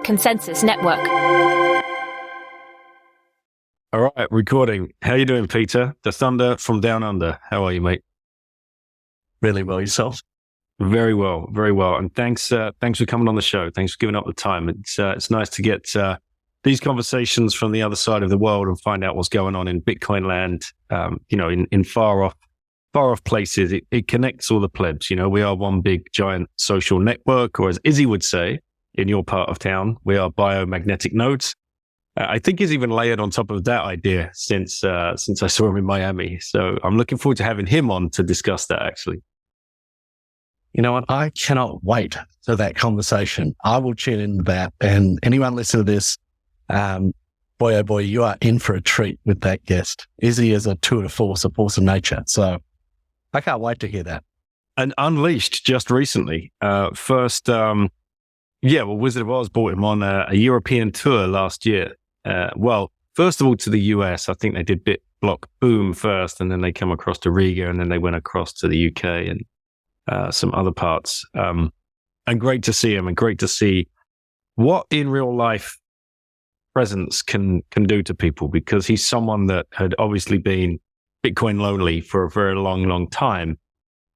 Consensus Network. All right, recording. How you doing, Peter? The Thunder from Down Under. How are you, mate? Really well, yourself? Very well, very well. And thanks for coming on the show. Thanks for giving up the time. It's nice to get these conversations from the other side of the world and find out what's going on in Bitcoin land. In far off places. It connects all the plebs. You know, we are one big giant social network, or as Izzy would say, in your part of town, we are biomagnetic nodes. I think he's even layered on top of that idea since I saw him in Miami. So I'm looking forward to having him on to discuss that, actually. You know what? I cannot wait for that conversation. I will tune in to that. And anyone listening to this, boy, oh boy, you are in for a treat with that guest. Izzy is a tour de force, a force of nature. So I can't wait to hear that. And Unleashed just recently. Wizard of Oz brought him on a European tour last year. First of all, to the US. I think they did BitBlock Boom first, and then they come across to Riga, and then they went across to the UK and some other parts. And great to see him, and great to see what in real life presence can do to people, because he's someone that had obviously been Bitcoin lonely for a very long time,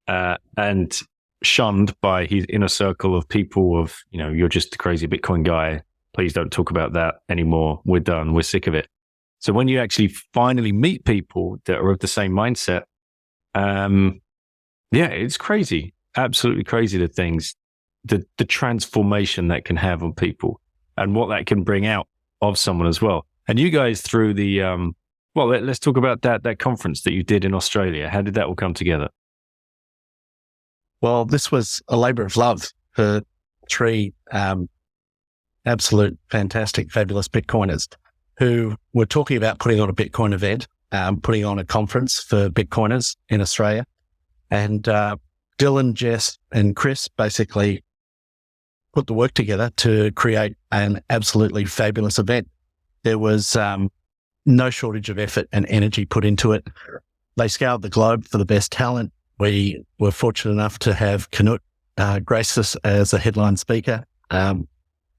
and shunned by his inner circle of people of, you're just a crazy Bitcoin guy. Please don't talk about that anymore. We're done. We're sick of it. So when you actually finally meet people that are of the same mindset, it's crazy. Absolutely crazy, the transformation that can have on people and what that can bring out of someone as well. And you guys through the, let's talk about that conference that you did in Australia. How did that all come together? Well, this was a labor of love for three absolute fantastic, fabulous Bitcoiners who were talking about putting on a Bitcoin event, putting on a conference for Bitcoiners in Australia. And Dylan, Jess, and Chris basically put the work together to create an absolutely fabulous event. There was no shortage of effort and energy put into it. They scoured the globe for the best talent. We were fortunate enough to have Knut grace us as a headline speaker,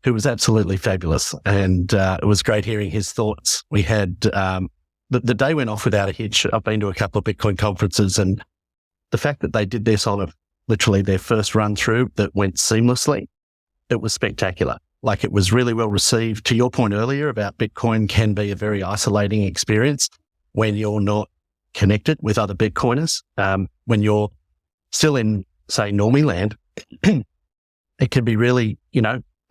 who was absolutely fabulous. And it was great hearing his thoughts. We had, the day went off without a hitch. I've been to a couple of Bitcoin conferences, and the fact that they did this on literally their first run through that went seamlessly, it was spectacular. Like, it was really well received. To your point earlier about Bitcoin can be a very isolating experience when you're not connected with other Bitcoiners. When you're still in, say, normie land, it can be really,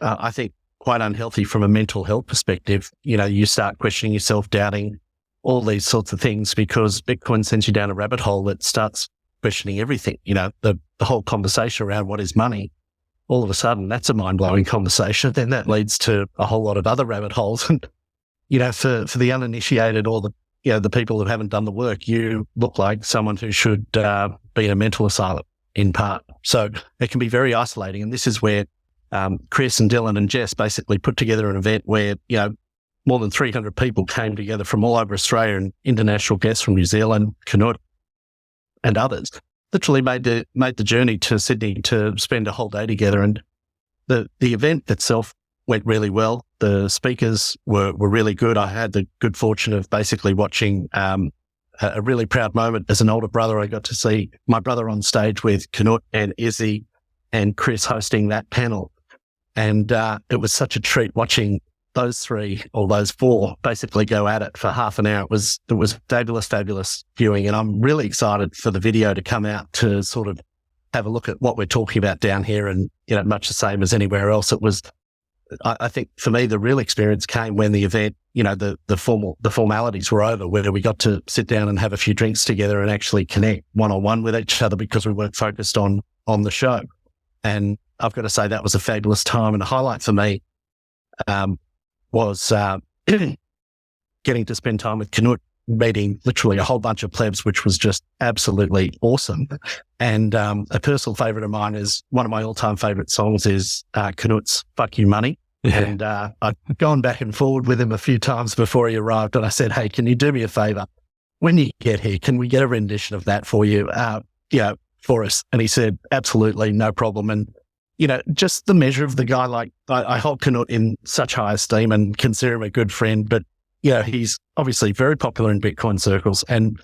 I think quite unhealthy from a mental health perspective. You start questioning yourself, doubting all these sorts of things, because Bitcoin sends you down a rabbit hole that starts questioning everything. The whole conversation around what is money, all of a sudden that's a mind-blowing conversation. Then that leads to a whole lot of other rabbit holes. And, for the uninitiated or the people who haven't done the work, you look like someone who should be in a mental asylum in part. So it can be very isolating. And this is where Chris and Dylan and Jess basically put together an event where, more than 300 people came together from all over Australia, and international guests from New Zealand, Knut, and others. Literally made the journey to Sydney to spend a whole day together. And the event itself went really well. The speakers were really good. I had the good fortune of basically watching a really proud moment as an older brother. I got to see my brother on stage with Knut and Izzy and Chris hosting that panel. And it was such a treat watching those three or those four basically go at it for half an hour. It was fabulous viewing. And I'm really excited for the video to come out to sort of have a look at what we're talking about down here, and, much the same as anywhere else. It was, I think for me, the real experience came when the event, the formalities were over, where we got to sit down and have a few drinks together and actually connect one-on-one with each other, because we weren't focused on the show. And I've got to say that was a fabulous time. And a highlight for me was getting to spend time with Knut, meeting literally a whole bunch of plebs, which was just absolutely awesome. And a personal favorite of mine is, one of my all-time favorite songs is Knut's Fuck You Money. Yeah. And I'd gone back and forward with him a few times before he arrived, and I said, hey, can you do me a favor? When you get here, can we get a rendition of that for you, for us? And he said, absolutely, no problem. And just the measure of the guy. Like I hold Knut in such high esteem and consider him a good friend, but he's obviously very popular in Bitcoin circles. And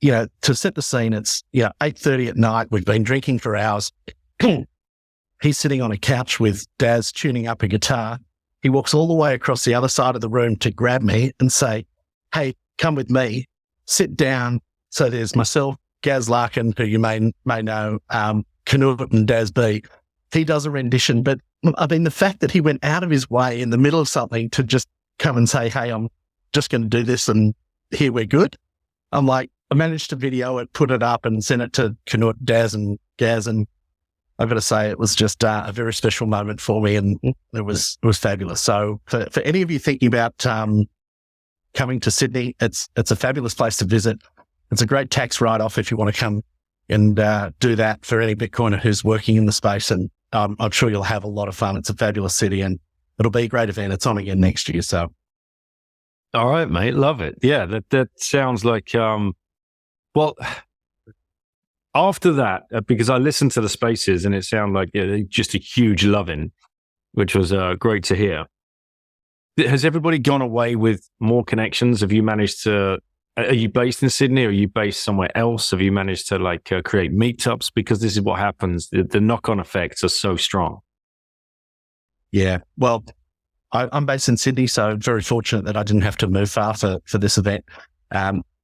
to set the scene, it's 8:30 at night. We've been drinking for hours. He's sitting on a couch with Daz tuning up a guitar. He walks all the way across the other side of the room to grab me and say, "Hey, come with me, sit down." So there's myself, Gaz Larkin, who you may know, Knut and Daz B. He does a rendition, but I mean, the fact that he went out of his way in the middle of something to just come and say, "Hey, I'm just going to do this and here we're good." I'm like, I managed to video it, put it up and send it to Knut, Daz and Gaz. And I've got to say, it was just a very special moment for me, and it was fabulous. So for any of you thinking about coming to Sydney, it's a fabulous place to visit. It's a great tax write-off if you want to come and do that for any Bitcoiner who's working in the space. And I'm sure you'll have a lot of fun. It's a fabulous city and it'll be a great event. It's on again next year. So, all right, mate, love it. Yeah, that sounds like well. After that, because I listened to the spaces and it sounded like just a huge loving, which was great to hear. Has everybody gone away with more connections? Have you managed to? Are you based in Sydney? Or are you based somewhere else? Have you managed to create meetups? Because this is what happens. The knock-on effects are so strong. Yeah, well, I'm based in Sydney, so very fortunate that I didn't have to move far for this event.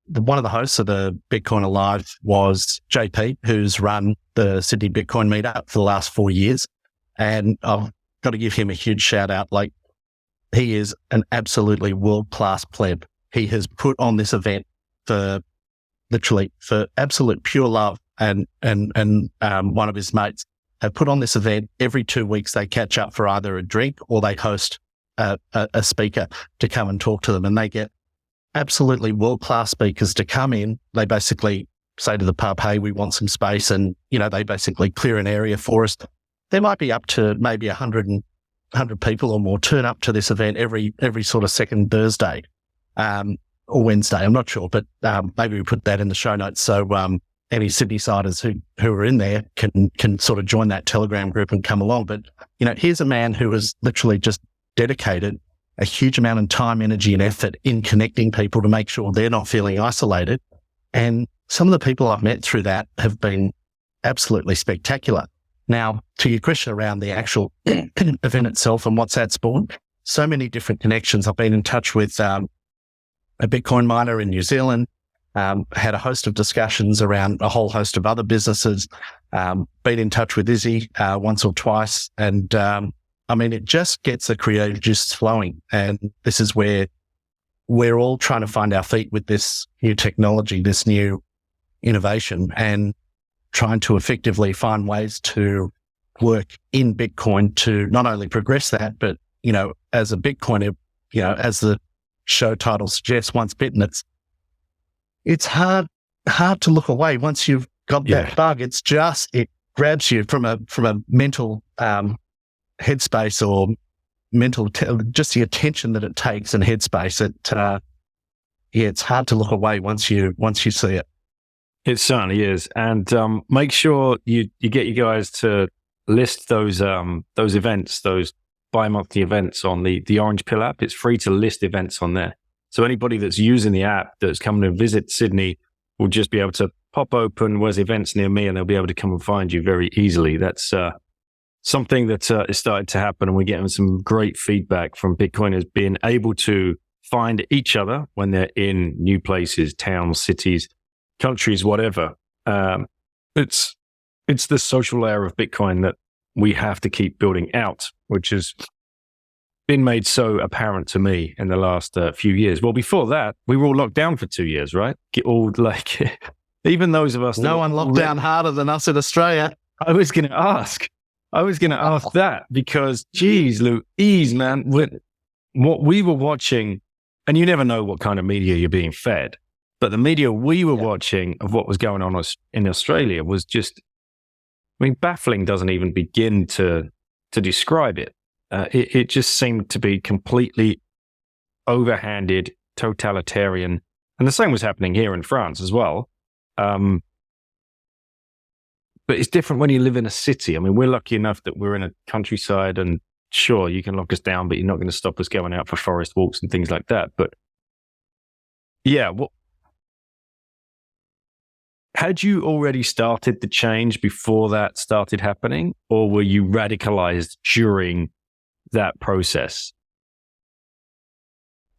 One of the hosts of the Bitcoin Alive was JP, who's run the Sydney Bitcoin meetup for the last 4 years. And I've got to give him a huge shout out. Like, he is an absolutely world-class pleb. He has put on this event for absolute pure love. And one of his mates have put on this event every 2 weeks. They catch up for either a drink or they host a speaker to come and talk to them. And they get absolutely world-class speakers to come in. They basically say to the pub, "Hey, we want some space." And, they basically clear an area for us. There might be up to maybe 100 people or more turn up to this event every sort of second Thursday or Wednesday. I'm not sure, but maybe we put that in the show notes. So any Sydney-siders who are in there can sort of join that Telegram group and come along. But, here's a man who has literally just dedicated a huge amount of time, energy and effort in connecting people to make sure they're not feeling isolated. And some of the people I've met through that have been absolutely spectacular. Now, to your question around the actual event itself and what's that spawned, so many different connections. I've been in touch with a Bitcoin miner in New Zealand, had a host of discussions around a whole host of other businesses, been in touch with Izzy once or twice. And it just gets the creative juices flowing. And this is where we're all trying to find our feet with this new technology, this new innovation, and trying to effectively find ways to work in Bitcoin to not only progress that, but, as a Bitcoiner, as the show title suggests, once bitten, it's hard to look away. Once you've got that bug, it grabs you from a mental headspace or mental, just the attention that it takes and headspace. It's hard to look away once you see it. It certainly is. And make sure you get you guys to list those events, those bi-monthly events on the Orange Pill app. It's free to list events on there. So anybody that's using the app that's coming to visit Sydney will just be able to pop open, "Where's events near me?" and they'll be able to come and find you very easily. That's something that is started to happen, and we're getting some great feedback from Bitcoiners being able to find each other when they're in new places, towns, cities, countries, whatever. It's the social layer of Bitcoin that we have to keep building out, which has been made so apparent to me in the last few years. Well, before that, we were all locked down for 2 years, right? Even those of us. No one locked down harder than us in Australia. I was going to ask that because, geez, Louise, man, what we were watching, and you never know what kind of media you're being fed, but the media we were watching of what was going on in Australia was just, baffling doesn't even begin to describe it. It just seemed to be completely overhanded, totalitarian. And the same was happening here in France as well. But it's different when you live in a city. I mean, we're lucky enough that we're in a countryside, and sure, you can lock us down, but you're not going to stop us going out for forest walks and things like that. But yeah, had you already started the change before that started happening, or were you radicalized during that process?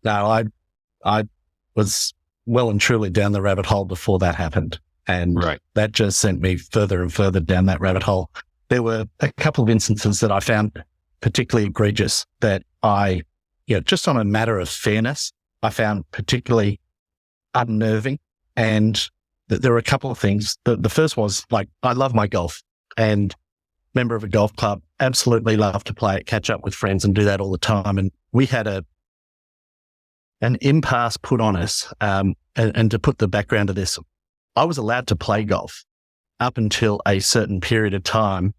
No, I was well and truly down the rabbit hole before that happened. And that just sent me further and further down that rabbit hole. There were a couple of instances that I found particularly egregious that just on a matter of fairness, I found particularly unnerving. And there were a couple of things. The first was, like, I love my golf, and member of a golf club, absolutely love to play it, catch up with friends and do that all the time. And we had an impasse put on us. And to put the background of this, I was allowed to play golf up until a certain period of time,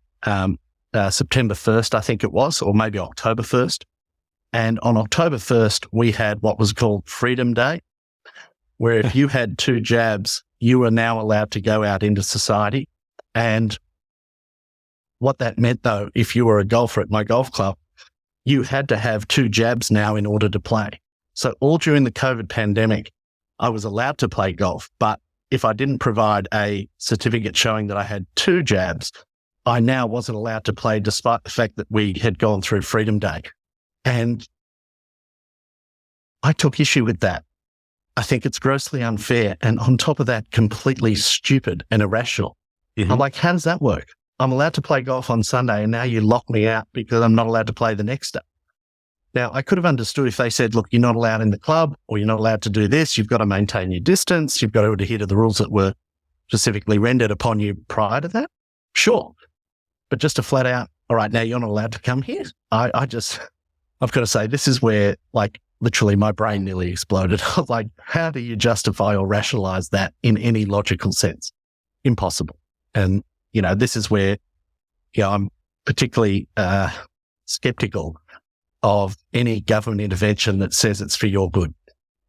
September 1st, I think it was, or maybe October 1st. And on October 1st, we had what was called Freedom Day, where if you had 2 jabs, you were now allowed to go out into society. And what that meant, though, if you were a golfer at my golf club, you had to have 2 jabs now in order to play. So all during the COVID pandemic, I was allowed to play golf, but if I didn't provide a certificate showing that I had 2 jabs, I now wasn't allowed to play, despite the fact that we had gone through Freedom Day. And I took issue with that. I think it's grossly unfair. And on top of that, completely stupid and irrational. Mm-hmm. I'm like, how does that work? I'm allowed to play golf on Sunday, and now you lock me out because I'm not allowed to play the next day. Now, I could have understood if they said, look, you're not allowed in the club, or you're not allowed to do this. You've got to maintain your distance. You've got to adhere to the rules that were specifically rendered upon you prior to that. Sure. But just a flat out, all right, now you're not allowed to come here. I've got to say, this is where, like, literally my brain nearly exploded. I was like, how do you justify or rationalize that in any logical sense? Impossible. And, this is where, I'm particularly skeptical of any government intervention that says it's for your good,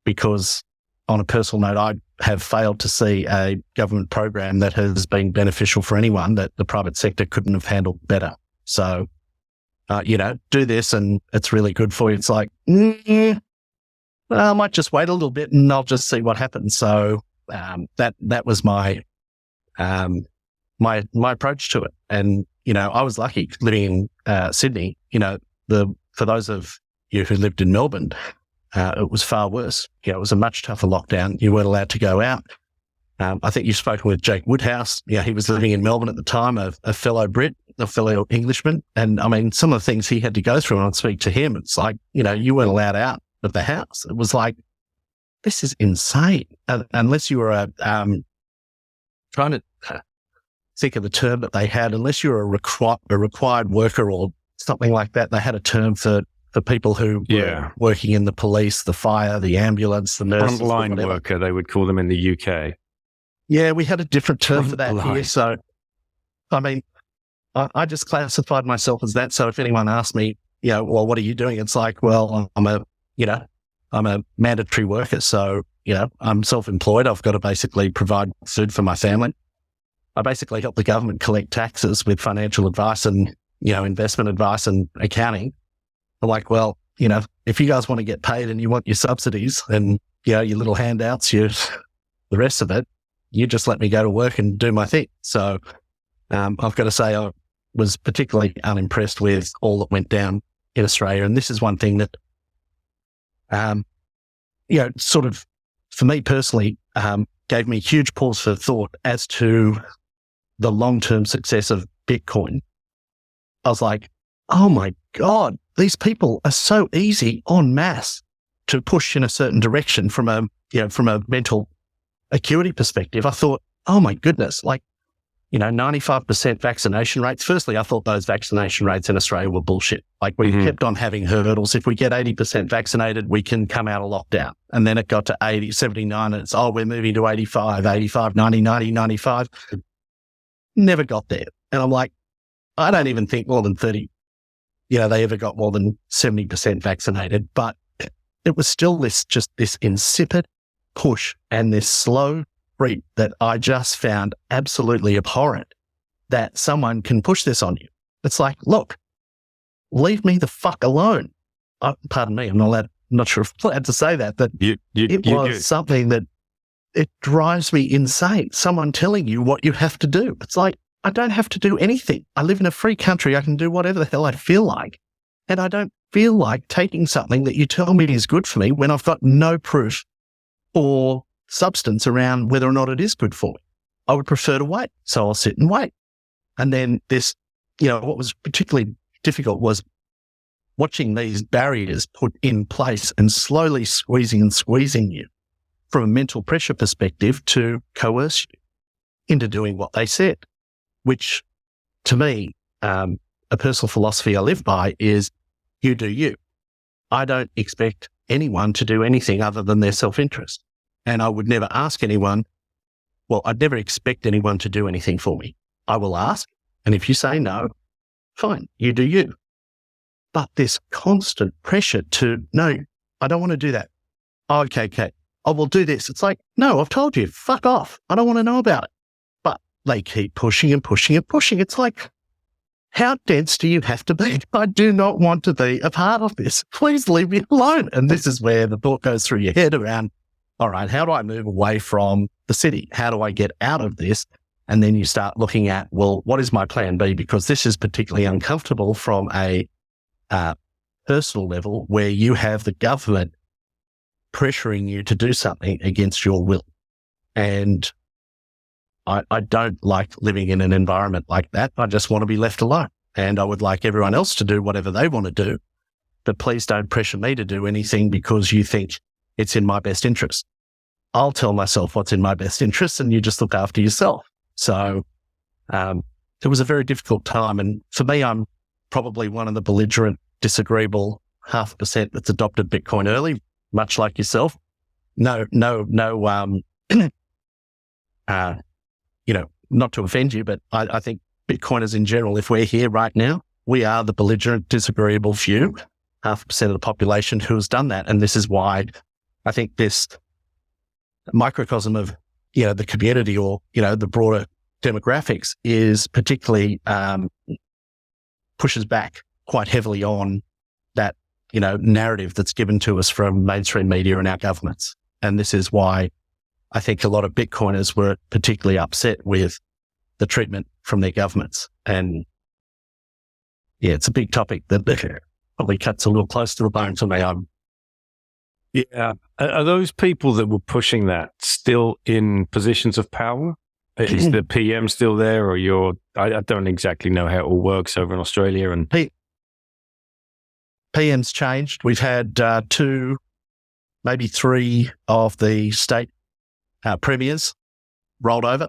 because on a personal note, I have failed to see a government program that has been beneficial for anyone that the private sector couldn't have handled better. So, do this and it's really good for you. It's like, well, I might just wait a little bit and I'll just see what happens. So that was my approach to it. And, I was lucky living in Sydney. For those of you who lived in Melbourne, it was far worse. It was a much tougher lockdown. You weren't allowed to go out. I think you've spoken with Jake Woodhouse. He was living in Melbourne at the time, a fellow Brit, a fellow Englishman. And I mean, some of the things he had to go through, and I'd speak to him, it's like, you weren't allowed out of the house. It was like, this is insane. Unless you were trying to think of the term that they had, unless you were a required worker or something like that. They had a term for people who were working in the police, the fire, the ambulance, the nurses. Frontline worker, they would call them in the UK. Yeah, we had a different term for that here. So, I mean, I just classified myself as that. So if anyone asked me, well, what are you doing? It's like, well, I'm a mandatory worker. So, I'm self-employed. I've got to basically provide food for my family. I basically help the government collect taxes with financial advice and, investment advice and accounting. I'm like, well, if you guys want to get paid and you want your subsidies and, your little handouts, the rest of it, you just let me go to work and do my thing. So I've got to say I was particularly unimpressed with all that went down in Australia. And this is one thing that, sort of, for me personally, gave me huge pause for thought as to the long-term success of Bitcoin. I was like, oh my God, these people are so easy en masse to push in a certain direction from a mental acuity perspective. I thought, oh my goodness, 95% vaccination rates. Firstly, I thought those vaccination rates in Australia were bullshit. We kept on having hurdles. If we get 80% vaccinated, we can come out of lockdown. And then it got to 80, 79, and it's, we're moving to 85, 90, 95. Never got there. And I'm like, I don't even think more than 30, they ever got more than 70% vaccinated. But it was still this insipid push and this slow creep that I just found absolutely abhorrent. that someone can push this on you. It's like, look, leave me the fuck alone. Pardon me, I'm not sure if I'm allowed to say that, but it was something that it drives me insane. Someone telling you what you have to do. It's like, I don't have to do anything. I live in a free country. I can do whatever the hell I feel like. And I don't feel like taking something that you tell me is good for me when I've got no proof or substance around whether or not it is good for me. I would prefer to wait. So I'll sit and wait. And then this, what was particularly difficult was watching these barriers put in place and slowly squeezing you from a mental pressure perspective to coerce you into doing what they said, which to me, a personal philosophy I live by is you do you. I don't expect anyone to do anything other than their self-interest. And I would never ask anyone, I'd never expect anyone to do anything for me. I will ask. And if you say no, fine, you do you. But this constant pressure to, no, I don't want to do that. Oh, okay. I will do this. It's like, no, I've told you, fuck off. I don't want to know about it. But they keep pushing and pushing and pushing. It's like, how dense do you have to be? I do not want to be a part of this. Please leave me alone. And this is where the thought goes through your head around, all right, how do I move away from the city? How do I get out of this? And then you start looking at, what is my plan B? Because this is particularly uncomfortable from a personal level where you have the government pressuring you to do something against your will. And I don't like living in an environment like that. I just want to be left alone. And I would like everyone else to do whatever they want to do. But please don't pressure me to do anything because you think it's in my best interest. I'll tell myself what's in my best interest and you just look after yourself. So it was a very difficult time. And for me, I'm probably one of the belligerent, disagreeable 0.5% that's adopted Bitcoin early, much like yourself. No, not to offend you, but I think Bitcoiners in general, if we're here right now, we are the belligerent, disagreeable few, 0.5% of the population who has done that. And this is why I think this microcosm of, the community or, the broader demographics is particularly pushes back quite heavily on that, narrative that's given to us from mainstream media and our governments. And this is why I think a lot of Bitcoiners were particularly upset with the treatment from their governments. And it's a big topic that probably cuts a little close to the bone to me. Yeah. Are those people that were pushing that still in positions of power? Is the PM still there or I don't exactly know how it all works over in Australia. And PM's changed. We've had 2, maybe 3 of the state premiers rolled over.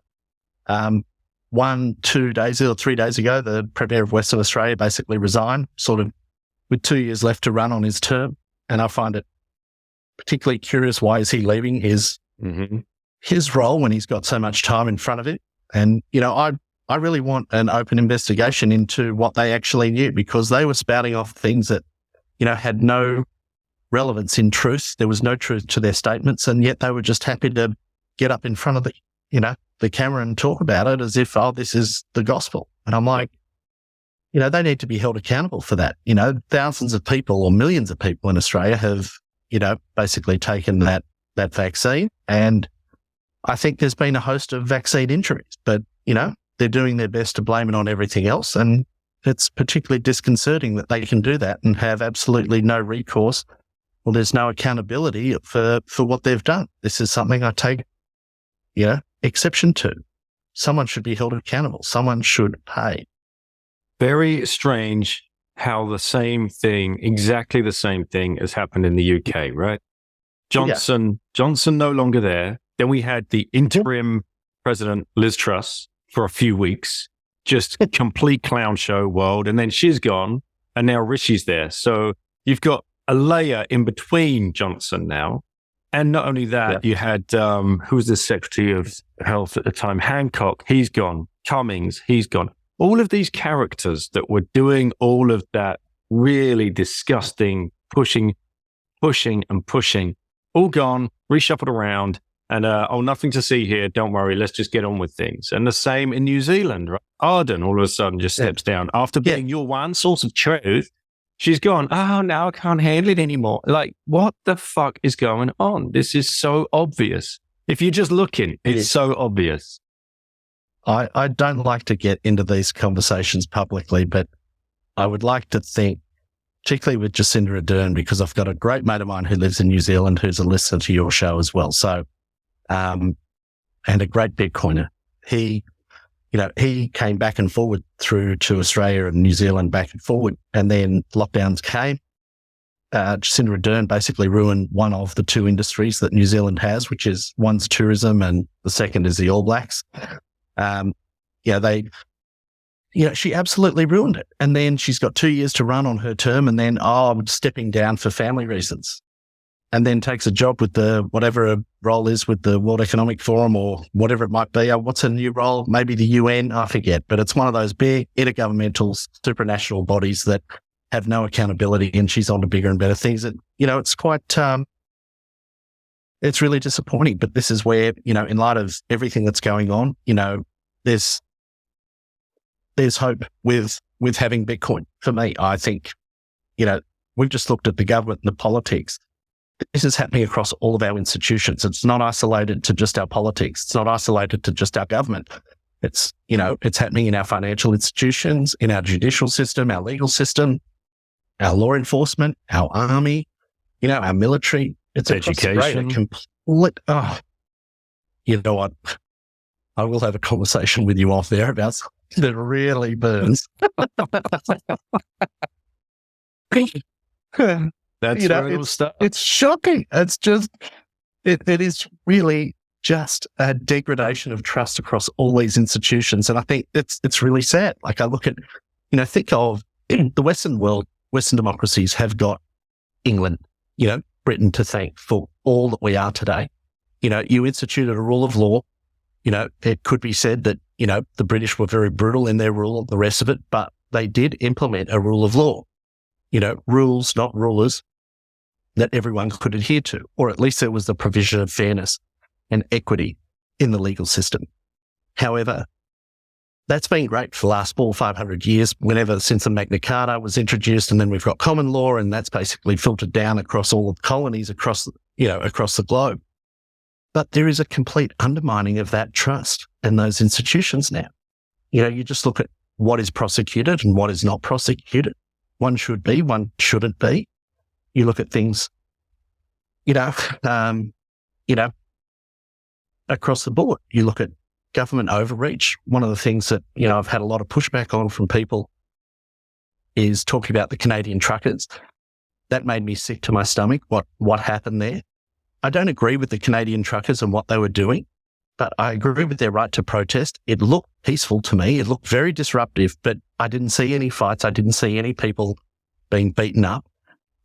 1, 2 days or 3 days ago, the Premier of Western Australia basically resigned, sort of with 2 years left to run on his term. And I find it particularly curious, why is he leaving his role when he's got so much time in front of him? And, I really want an open investigation into what they actually knew, because they were spouting off things that, had no relevance in truth. There was no truth to their statements, and yet they were just happy to get up in front of the camera and talk about it as if, this is the gospel. And I'm like, they need to be held accountable for that. Thousands of people or millions of people in Australia have, basically taken that vaccine. And I think there's been a host of vaccine injuries, but, they're doing their best to blame it on everything else. And it's particularly disconcerting that they can do that and have absolutely no recourse. Well, there's no accountability for what they've done. This is something I take, exception to. Someone should be held accountable. Someone should pay. Very strange how exactly the same thing has happened in the UK, right? Johnson no longer there. Then we had the interim president, Liz Truss, for a few weeks, just a complete clown show world. And then she's gone and now Rishi's there. So you've got a layer in between Johnson now. And not only that, you had, who was the Secretary of Health at the time? Hancock, he's gone. Cummings, he's gone. All of these characters that were doing all of that really disgusting pushing, all gone, reshuffled around. And, nothing to see here. Don't worry. Let's just get on with things. And the same in New Zealand, right? Arden all of a sudden just steps down. After being your one source of truth, she's gone, oh, now I can't handle it anymore. Like, what the fuck is going on? This is so obvious. If you're just looking, it's so obvious. I don't like to get into these conversations publicly, but I would like to think, particularly with Jacinda Ardern, because I've got a great mate of mine who lives in New Zealand who's a listener to your show as well. So, and a great Bitcoiner. He came back and forward through to Australia and New Zealand back and forward, and then lockdowns came. Jacinda Ardern basically ruined one of the two industries that New Zealand has, which is one's tourism and the second is the All Blacks. She absolutely ruined it. And then she's got 2 years to run on her term, and then, I'm stepping down for family reasons. And then takes a job with whatever her role is with the World Economic Forum or whatever it might be. What's her new role? Maybe the UN, I forget. But it's one of those big intergovernmental supranational bodies that have no accountability, and she's on to bigger and better things. And, it's quite, it's really disappointing. But this is where, in light of everything that's going on, there's hope with having Bitcoin. For me, I think, we've just looked at the government and the politics. This is happening across all of our institutions. It's not isolated to just our politics. It's not isolated to just our government. It's happening in our financial institutions, in our judicial system, our legal system, our law enforcement, our army, our military. It's education. Complete. You know what? I will have a conversation with you off there about something that really burns. That's real stuff. It's shocking. It's just, it is really just a degradation of trust across all these institutions. And I think it's really sad. Like I look at, think of the Western world, Western democracies have got England, Britain to thank for all that we are today. You instituted a rule of law. It could be said that, the British were very brutal in their rule, the rest of it, but they did implement a rule of law. Rules, not rulers, that everyone could adhere to, or at least there was the provision of fairness and equity in the legal system. However, that's been great for the last 400 or 500 years, since the Magna Carta was introduced, and then we've got common law, and that's basically filtered down across all of the colonies across the globe. But there is a complete undermining of that trust in those institutions now. You just look at what is prosecuted and what is not prosecuted. One should be, one shouldn't be. You look at things, across the board. You look at government overreach. One of the things that, I've had a lot of pushback on from people is talking about the Canadian truckers. That made me sick to my stomach, what happened there. I don't agree with the Canadian truckers and what they were doing, but I agree with their right to protest. It looked peaceful to me. It looked very disruptive, but I didn't see any fights. I didn't see any people being beaten up.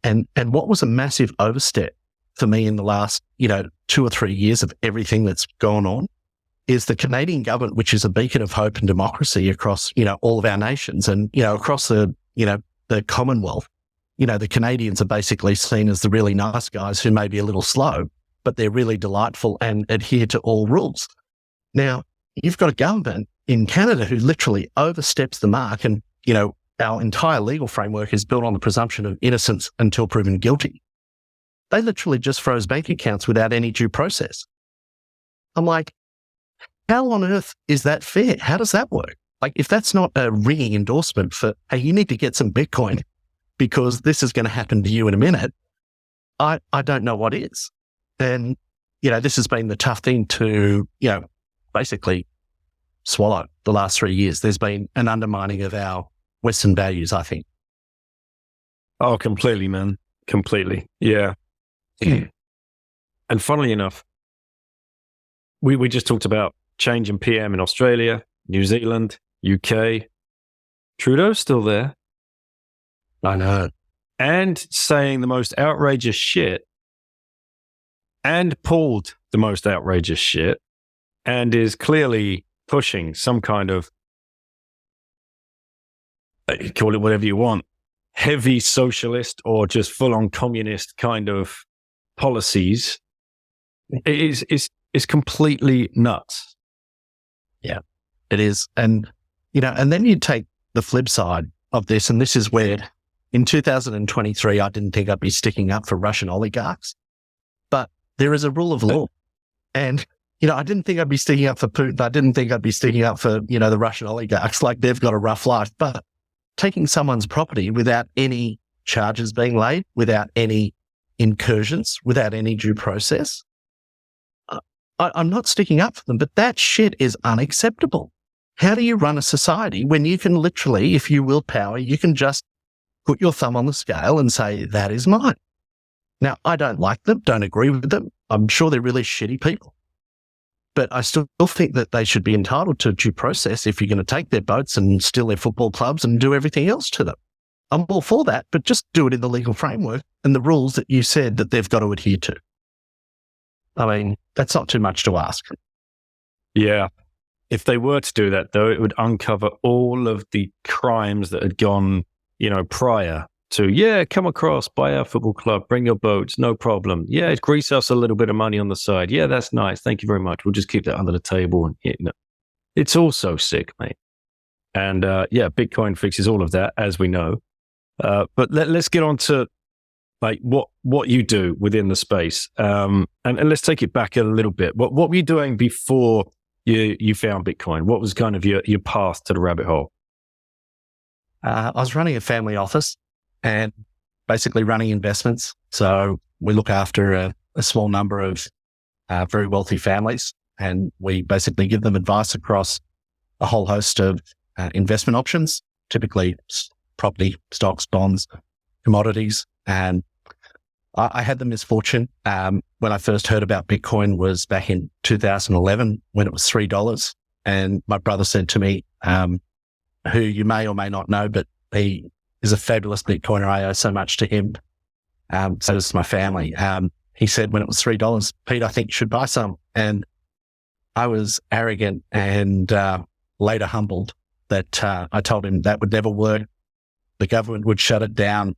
And what was a massive overstep for me in the last, 2 or 3 years of everything that's gone on is the Canadian government, which is a beacon of hope and democracy across, all of our nations and, across the Commonwealth. The Canadians are basically seen as the really nice guys who may be a little slow, but they're really delightful and adhere to all rules. Now, you've got a government in Canada who literally oversteps the mark, and, our entire legal framework is built on the presumption of innocence until proven guilty. They literally just froze bank accounts without any due process. I'm like, how on earth is that fair? How does that work? Like, if that's not a ringing endorsement for, hey, you need to get some Bitcoin because this is going to happen to you in a minute, I don't know what is. And, this has been the tough thing to, basically swallow the last 3 years. There's been an undermining of our Western values, I think. Oh, completely, man. Completely. Yeah. And funnily enough, we just talked about change in PM in Australia, New Zealand, UK. Trudeau's still there. I know. And saying the most outrageous shit and pulled the most outrageous shit and is clearly pushing some kind of, call it whatever you want, heavy socialist or just full-on communist kind of policies. It's is completely nuts. Yeah, it is. And, and then you take the flip side of this, and this is where in 2023, I didn't think I'd be sticking up for Russian oligarchs, but there is a rule of law. And, I didn't think I'd be sticking up for Putin. I didn't think I'd be sticking up for, the Russian oligarchs, like they've got a rough life. But taking someone's property without any charges being laid, without any incursions, without any due process, I'm not sticking up for them, but that shit is unacceptable. How do you run a society when you can literally, if you will power, you can just put your thumb on the scale and say, that is mine? Now, I don't like them, don't agree with them. I'm sure they're really shitty people. But I still think that they should be entitled to due process if you're going to take their boats and steal their football clubs and do everything else to them. I'm all for that, but just do it in the legal framework and the rules that you said that they've got to adhere to. I mean, that's not too much to ask. Yeah. If they were to do that, though, it would uncover all of the crimes that had gone, prior to, come across, buy our football club, bring your boats, no problem. Yeah, grease us a little bit of money on the side. Yeah, that's nice. Thank you very much. We'll just keep that under the table. And it's all so sick, mate. And Bitcoin fixes all of that, as we know. But let's get on to like what you do within the space. And let's take it back a little bit. What were you doing before you found Bitcoin? What was kind of your path to the rabbit hole? I was running a family office and basically running investments. So we look after a small number of very wealthy families, and we basically give them advice across a whole host of investment options, typically property, stocks, bonds, commodities. And I had the misfortune when I first heard about Bitcoin was back in 2011 when it was $3. And my brother said to me, who you may or may not know, but he is a fabulous Bitcoiner. I owe so much to him. So does my family. He said when it was $3, Pete, I think you should buy some. And I was arrogant and later humbled that I told him that would never work. The government would shut it down.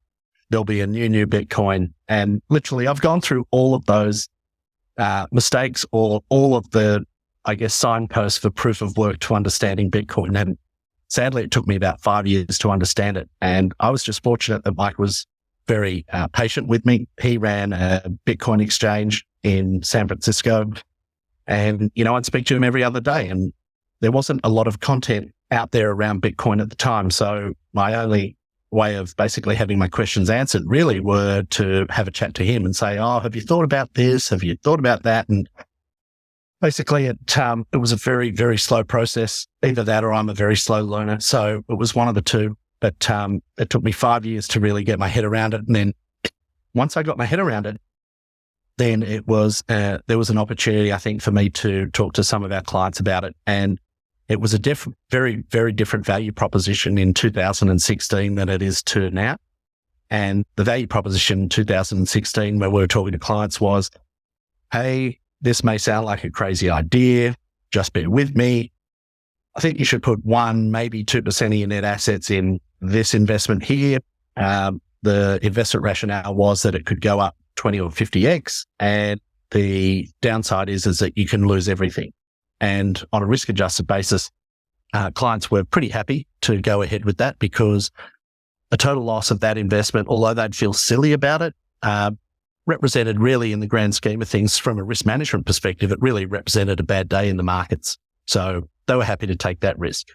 There'll be a new Bitcoin. And literally, I've gone through all of those mistakes or all of the, signposts for proof of work to understanding Bitcoin. And sadly, it took me about 5 years to understand it. And I was just fortunate that Mike was very patient with me. He ran a Bitcoin exchange in San Francisco. And, I'd speak to him every other day. And there wasn't a lot of content out there around Bitcoin at the time. So my only way of basically having my questions answered really were to have a chat to him and say, oh, have you thought about this? Have you thought about that? And basically it was a very, very slow process, either that or I'm a very slow learner. So it was one of the two, but it took me 5 years to really get my head around it. And then once I got my head around it, then it was, there was an opportunity, I think, for me to talk to some of our clients about it. And it was a very, very different value proposition in 2016 than it is to now. And the value proposition in 2016, where we were talking to clients was, hey, this may sound like a crazy idea. Just bear with me. I think you should put 1, maybe 2% of your net assets in this investment here. The investment rationale was that it could go up 20 or 50x. And the downside is that you can lose everything. And on a risk adjusted basis, clients were pretty happy to go ahead with that because a total loss of that investment, although they'd feel silly about it, represented really in the grand scheme of things from a risk management perspective, it really represented a bad day in the markets. So they were happy to take that risk.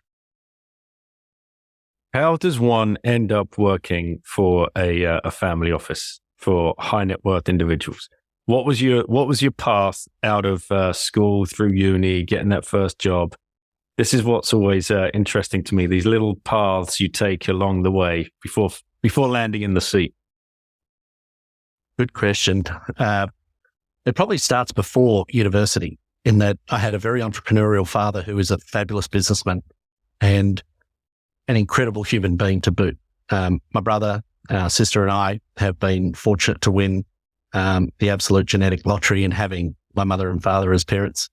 How does one end up working for a family office for high net worth individuals? What was your path out of school through uni, getting that first job? This is what's always interesting to me, these little paths you take along the way before landing in the seat. Good question. It probably starts before university, in that I had a very entrepreneurial father who is a fabulous businessman and an incredible human being to boot. My brother, our sister and I have been fortunate to win the absolute genetic lottery in having my mother and father as parents.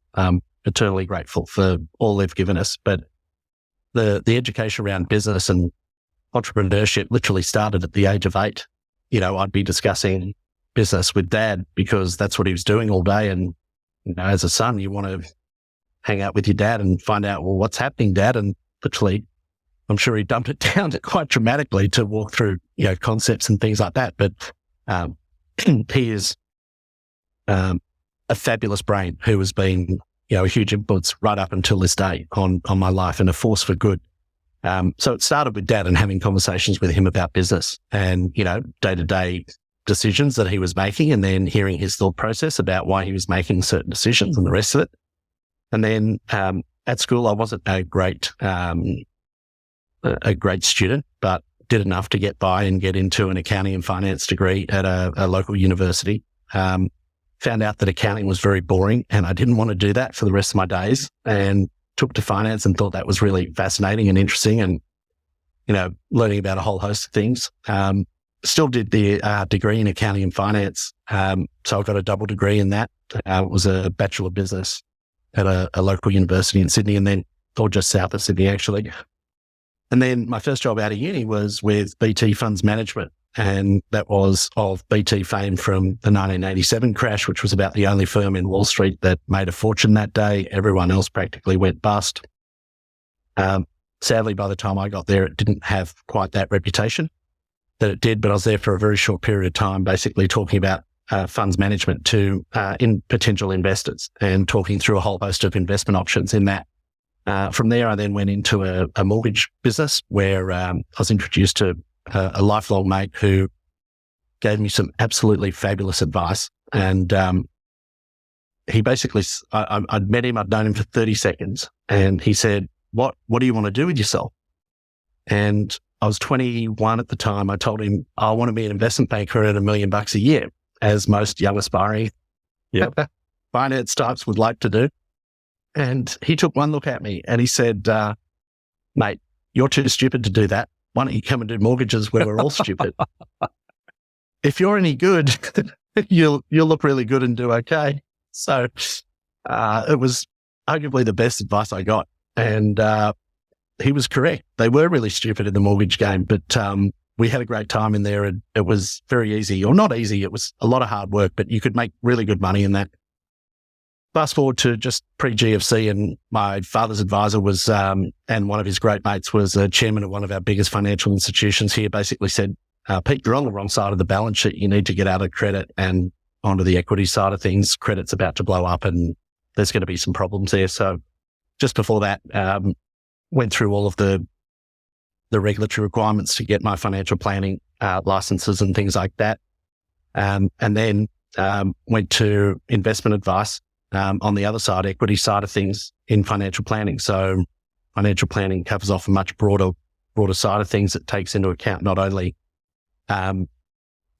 Eternally grateful for all they've given us. But the education around business and entrepreneurship literally started at the age of 8. I'd be discussing business with dad because that's what he was doing all day. And as a son, you want to hang out with your dad and find out, well, what's happening, Dad? And literally, I'm sure he dumped it down quite dramatically to walk through, concepts and things like that. But he is a fabulous brain who has been, a huge influence right up until this day on my life, and a force for good. So it started with Dad and having conversations with him about business and, day-to-day decisions that he was making, and then hearing his thought process about why he was making certain decisions and the rest of it. And then at school, I wasn't a great student, but did enough to get by and get into an accounting and finance degree at a local university. Found out that accounting was very boring, and I didn't want to do that for the rest of my days, and took to finance and thought that was really fascinating and interesting, and learning about a whole host of things. Still did the degree in accounting and finance, so I got a double degree in that. It was a Bachelor of Business at a local university in Sydney, or just south of Sydney, actually. And then my first job out of uni was with BT Funds Management, and that was of BT fame from the 1987 crash, which was about the only firm in Wall Street that made a fortune that day. Everyone else practically went bust. Sadly, by the time I got there, it didn't have quite that reputation that it did, but I was there for a very short period of time, basically talking about funds management to in potential investors and talking through a whole host of investment options in that. From there, I then went into a mortgage business where I was introduced to a lifelong mate who gave me some absolutely fabulous advice. And he basically, I'd met him, I'd known him for 30 seconds, and he said, what do you want to do with yourself? And I was 21 at the time. I told him, I want to be an investment banker at $1 million a year, as most young aspiring finance types would like to do. And he took one look at me and he said, mate, you're too stupid to do that. Why don't you come and do mortgages where we're all stupid? If you're any good, you'll look really good and do okay. So it was arguably the best advice I got. And he was correct. They were really stupid in the mortgage game, but we had a great time in there, and it was very easy, or not easy. It was a lot of hard work, but you could make really good money in that. Fast forward to just pre-GFC, and my father's advisor was, and one of his great mates was a chairman of one of our biggest financial institutions here, basically said, Pete, you're on the wrong side of the balance sheet. You need to get out of credit and onto the equity side of things. Credit's about to blow up and there's going to be some problems there. So just before that, went through all of the regulatory requirements to get my financial planning licenses and things like that. And then went to investment advice on the other side, equity side of things in financial planning. So financial planning covers off a much broader side of things that takes into account not only the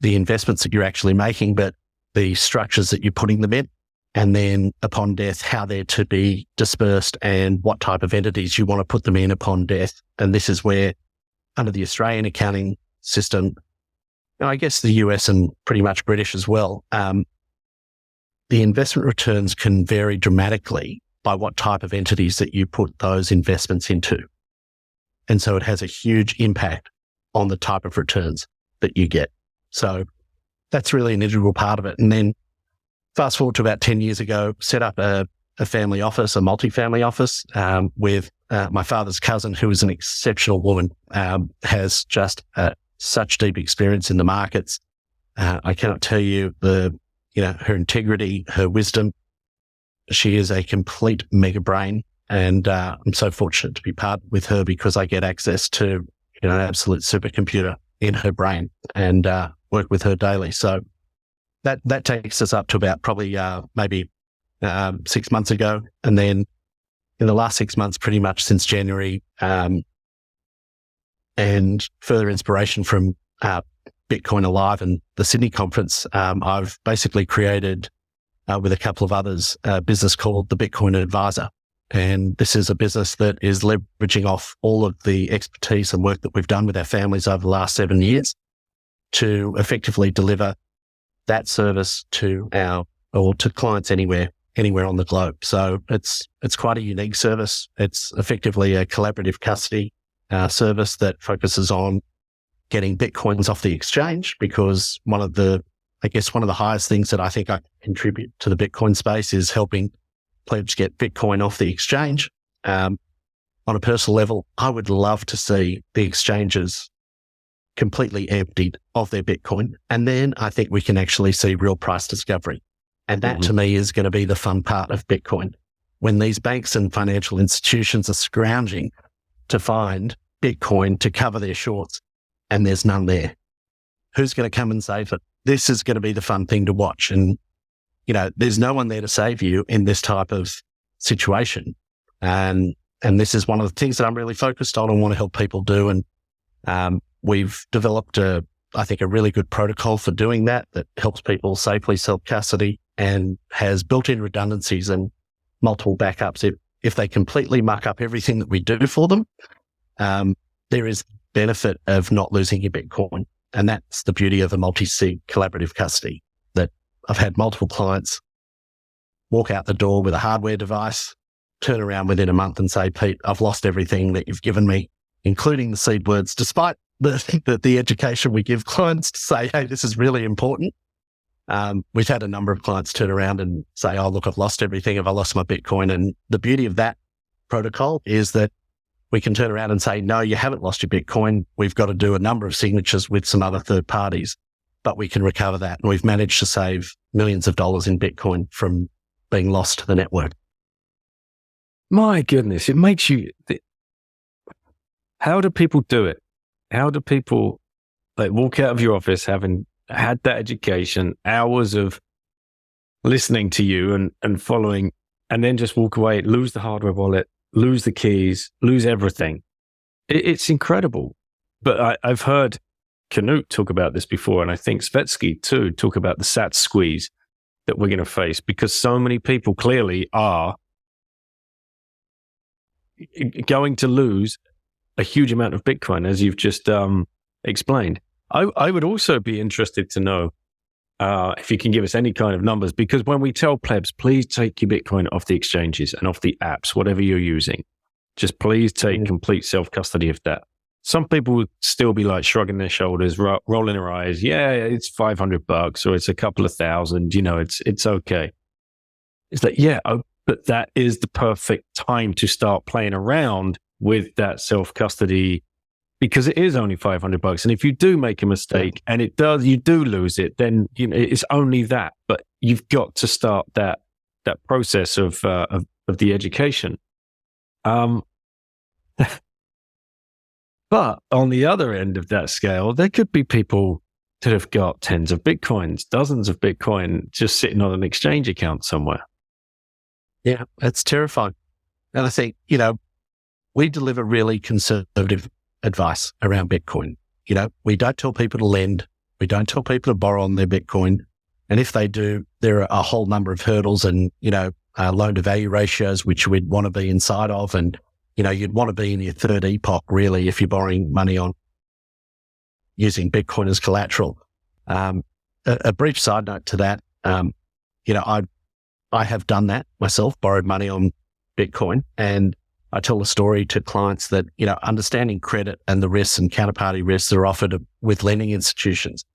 investments that you're actually making, but the structures that you're putting them in. And then upon death, how they're to be dispersed and what type of entities you want to put them in upon death. And this is where, under the Australian accounting system, and I guess the US and pretty much British as well, the investment returns can vary dramatically by what type of entities that you put those investments into. And so it has a huge impact on the type of returns that you get. So that's really an integral part of it. And then fast forward to about 10 years ago, set up a family office, a multifamily office with my father's cousin, who is an exceptional woman, has just such deep experience in the markets. I cannot tell you her integrity, her wisdom. She is a complete mega brain, and I'm so fortunate to be partnered with her because I get access to an absolute supercomputer in her brain and work with her daily. So that takes us up to about probably maybe 6 months ago. And then in the last 6 months, pretty much since January, and further inspiration from Bitcoin Alive and the Sydney conference, I've basically created, with a couple of others, a business called the Bitcoin Advisor. And this is a business that is leveraging off all of the expertise and work that we've done with our families over the last 7 years to effectively deliver that service to clients anywhere on the globe. So it's quite a unique service. It's effectively a collaborative custody service that focuses on getting Bitcoins off the exchange, because one of the I guess one of the highest things that I think I contribute to the Bitcoin space is helping Plebs get Bitcoin off the exchange. On a personal level, I would love to see the exchanges completely emptied of their Bitcoin. And then I think we can actually see real price discovery. And that to me is going to be the fun part of Bitcoin. When these banks and financial institutions are scrounging to find Bitcoin to cover their shorts and there's none there, who's going to come and save it? This is going to be the fun thing to watch. And, there's no one there to save you in this type of situation. And this is one of the things that I'm really focused on and want to help people do. And we've developed I think a really good protocol for doing that helps people safely self-custody and has built-in redundancies and multiple backups. If they completely muck up everything that we do for them, there is benefit of not losing your Bitcoin. And that's the beauty of a multi-sig collaborative custody, that I've had multiple clients walk out the door with a hardware device, turn around within a month and say, Pete, I've lost everything that you've given me, including the seed words, despite the education we give clients to say, hey, this is really important. We've had a number of clients turn around and say, oh, look, I've lost everything. Have I lost my Bitcoin? And the beauty of that protocol is that we can turn around and say, no, you haven't lost your Bitcoin. We've got to do a number of signatures with some other third parties, but we can recover that. And we've managed to save millions of dollars in Bitcoin from being lost to the network. My goodness, it makes you... How do people do it? How do people walk out of your office having had that education, hours of listening to you and following, and then just walk away, lose the hardware wallet, lose the keys, lose everything? It's incredible. But I've heard Knut talk about this before, and I think Svetsky too talk about the SAT squeeze that we're going to face, because so many people clearly are going to lose a huge amount of Bitcoin, as you've just explained. I would also be interested to know if you can give us any kind of numbers, because when we tell plebs, please take your Bitcoin off the exchanges and off the apps, whatever you're using, just please take complete self-custody of that. Some people would still be like shrugging their shoulders, rolling their eyes. Yeah, it's $500 or it's a couple of thousand, it's okay. It's like, yeah, but that is the perfect time to start playing around with that self-custody, because it is only $500. And if you do make a mistake and you do lose it, then it's only that. But you've got to start that process of the education. But on the other end of that scale, there could be people that have got tens of Bitcoins, dozens of Bitcoin just sitting on an exchange account somewhere. Yeah, that's terrifying. And I think, we deliver really conservative advice around Bitcoin. We don't tell people to lend. We don't tell people to borrow on their Bitcoin. And if they do, there are a whole number of hurdles and, loan to value ratios, which we'd want to be inside of. And, you'd want to be in your third epoch, really, if you're borrowing money on using Bitcoin as collateral. A brief side note to that, I have done that myself, borrowed money on Bitcoin. And I tell a story to clients that, understanding credit and the risks and counterparty risks are offered with lending institutions.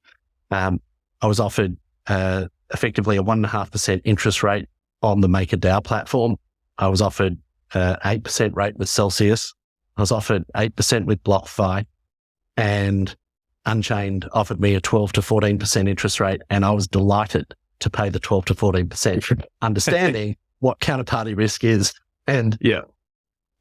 I was offered effectively a 1.5% interest rate on the MakerDAO platform. I was offered 8% rate with Celsius. I was offered 8% with BlockFi, and Unchained offered me a 12 to 14% interest rate. And I was delighted to pay the 12 to 14%, understanding what counterparty risk is. And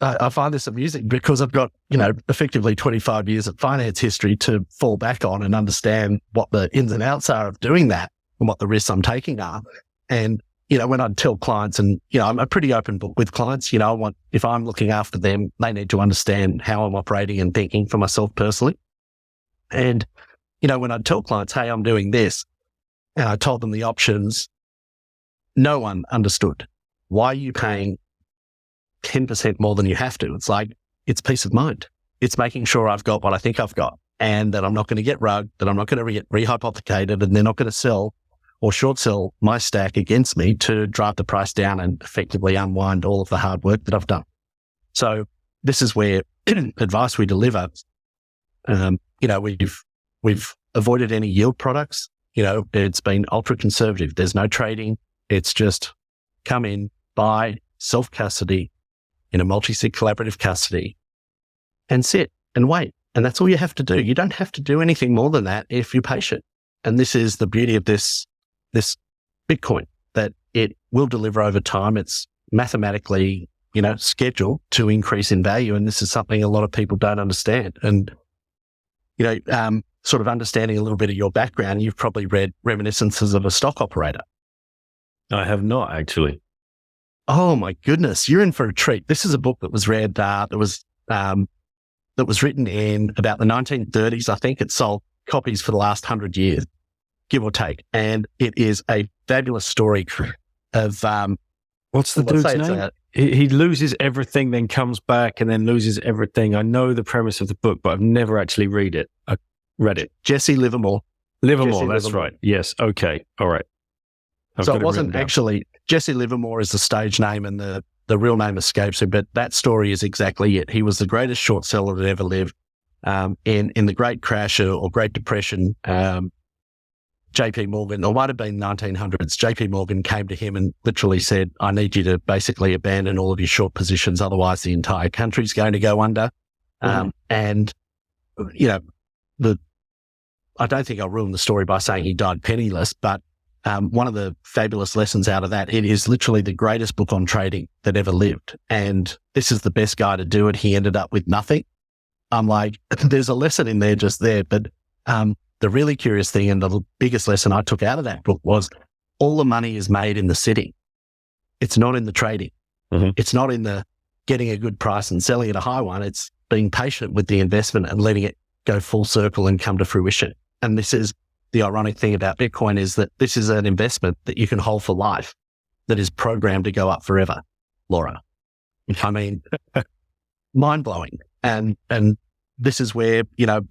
I find this amusing because I've got, effectively 25 years of finance history to fall back on and understand what the ins and outs are of doing that and what the risks I'm taking are. And, when I tell clients, and, I'm a pretty open book with clients, if I'm looking after them, they need to understand how I'm operating and thinking for myself personally. And, when I tell clients, hey, I'm doing this, and I told them the options, no one understood. Why are you paying 10% more than you have to? It's like, it's peace of mind. It's making sure I've got what I think I've got, and that I'm not going to get rugged, that I'm not going to get rehypothecated, and they're not going to sell or short sell my stack against me to drive the price down and effectively unwind all of the hard work that I've done. So this is where advice we deliver, we've avoided any yield products. it's been ultra conservative. There's no trading. It's just come in, buy, self-custody in a multi-sig collaborative custody and sit and wait. And that's all you have to do. You don't have to do anything more than that if you're patient. And this is the beauty of this Bitcoin, that it will deliver over time. It's mathematically, scheduled to increase in value. And this is something a lot of people don't understand. And, sort of understanding a little bit of your background, you've probably read Reminiscences of a Stock Operator. I have not, actually. Oh my goodness, you're in for a treat. This is a book that was read, that was written in about the 1930s. I think it sold copies for the last 100 years, give or take. And it is a fabulous story of, what's the dude's name? He loses everything, then comes back and then loses everything. I know the premise of the book, but I've never actually read it. I read it. Jesse Livermore. That's right. Yes. Okay. All right. So it wasn't actually, Jesse Livermore is the stage name and the real name escapes him, but that story is exactly it. He was the greatest short seller that ever lived. In the Great Crash or Great Depression, JP Morgan, or might have been 1900s, JP Morgan came to him and literally said, I need you to basically abandon all of your short positions, otherwise the entire country's going to go under. And, I don't think I'll ruin the story by saying he died penniless, but one of the fabulous lessons out of that, it is literally the greatest book on trading that ever lived. And this is the best guy to do it. He ended up with nothing. I'm like, there's a lesson in there just there. But the really curious thing and the biggest lesson I took out of that book was all the money is made in the sitting. It's not in the trading. It's not in the getting a good price and selling at a high one. It's being patient with the investment and letting it go full circle and come to fruition. And this is the ironic thing about Bitcoin, is that this is an investment that you can hold for life, that is programmed to go up forever, Laura. I mean, mind-blowing. And this is where,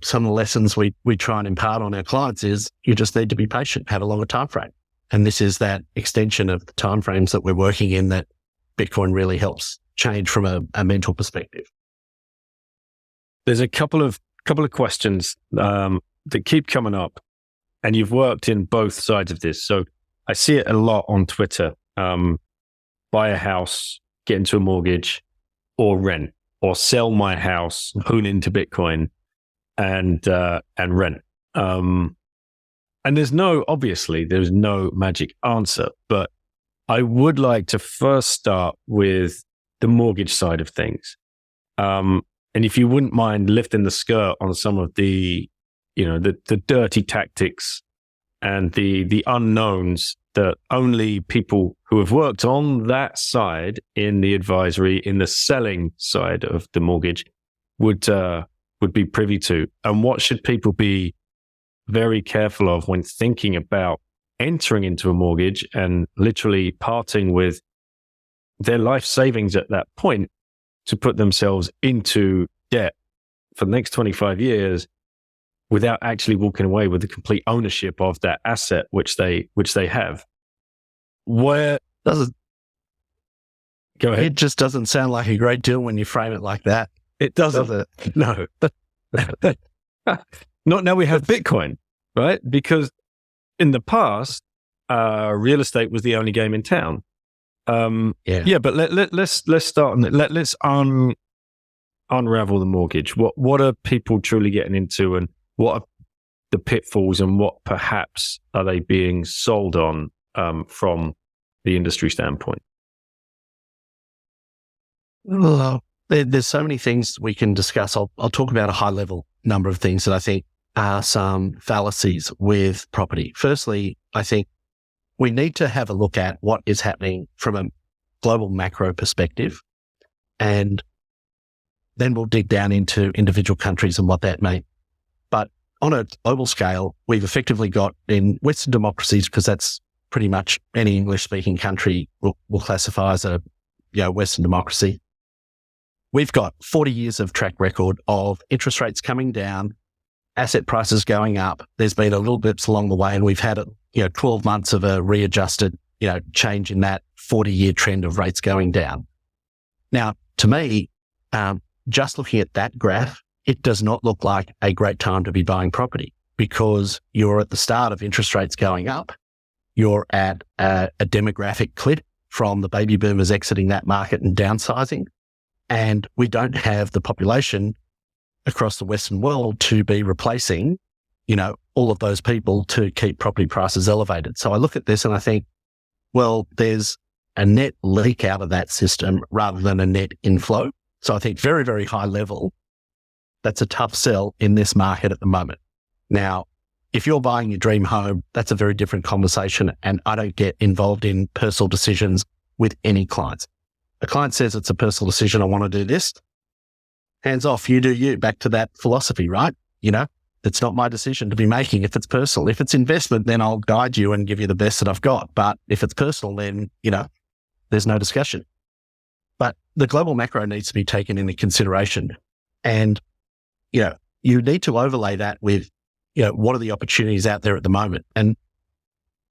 some of the lessons we try and impart on our clients is you just need to be patient, have a longer time frame. And this is that extension of the time frames that we're working in that Bitcoin really helps change from a mental perspective. There's a couple of questions that keep coming up, and you've worked in both sides of this. So I see it a lot on Twitter. Buy a house, get into a mortgage, or rent, or sell my house, hoon into Bitcoin, and rent. And there's no magic answer, but I would like to first start with the mortgage side of things. And if you wouldn't mind lifting the skirt on some of the dirty tactics and the unknowns that only people who have worked on that side in the advisory, in the selling side of the mortgage would be privy to. And what should people be very careful of when thinking about entering into a mortgage and literally parting with their life savings at that point to put themselves into debt for the next 25 years without actually walking away with the complete ownership of that asset which they have. Where does it go ahead? It just doesn't sound like a great deal when you frame it like that. It doesn't. Does it? No. Not now we have Bitcoin, right? Because in the past, real estate was the only game in town. But let's start on it. Let's unravel the mortgage. What are people truly getting into, and what are the pitfalls, and what perhaps are they being sold on from the industry standpoint? Well, there's so many things we can discuss. I'll talk about a high level number of things that I think are some fallacies with property. Firstly, I think we need to have a look at what is happening from a global macro perspective, and then we'll dig down into individual countries and what that means. But on a global scale, we've effectively got in Western democracies, because that's pretty much any English-speaking country will classify as a Western democracy. We've got 40 years of track record of interest rates coming down, asset prices going up. There's been a little bits along the way, and we've had 12 months of a readjusted change in that 40-year trend of rates going down. Now, to me, just looking at that graph, it does not look like a great time to be buying property, because you're at the start of interest rates going up. You're at a demographic cliff from the baby boomers exiting that market and downsizing. And we don't have the population across the Western world to be replacing, all of those people to keep property prices elevated. So I look at this and I think, well, there's a net leak out of that system rather than a net inflow. So I think very, very high level, that's a tough sell in this market at the moment. Now, if you're buying your dream home, that's a very different conversation. And I don't get involved in personal decisions with any clients. A client says it's a personal decision, I want to do this. Hands off, you do you, back to that philosophy, right? It's not my decision to be making if it's personal. If it's investment, then I'll guide you and give you the best that I've got. But if it's personal, then, there's no discussion. But the global macro needs to be taken into consideration. And, you need to overlay that with, what are the opportunities out there at the moment? And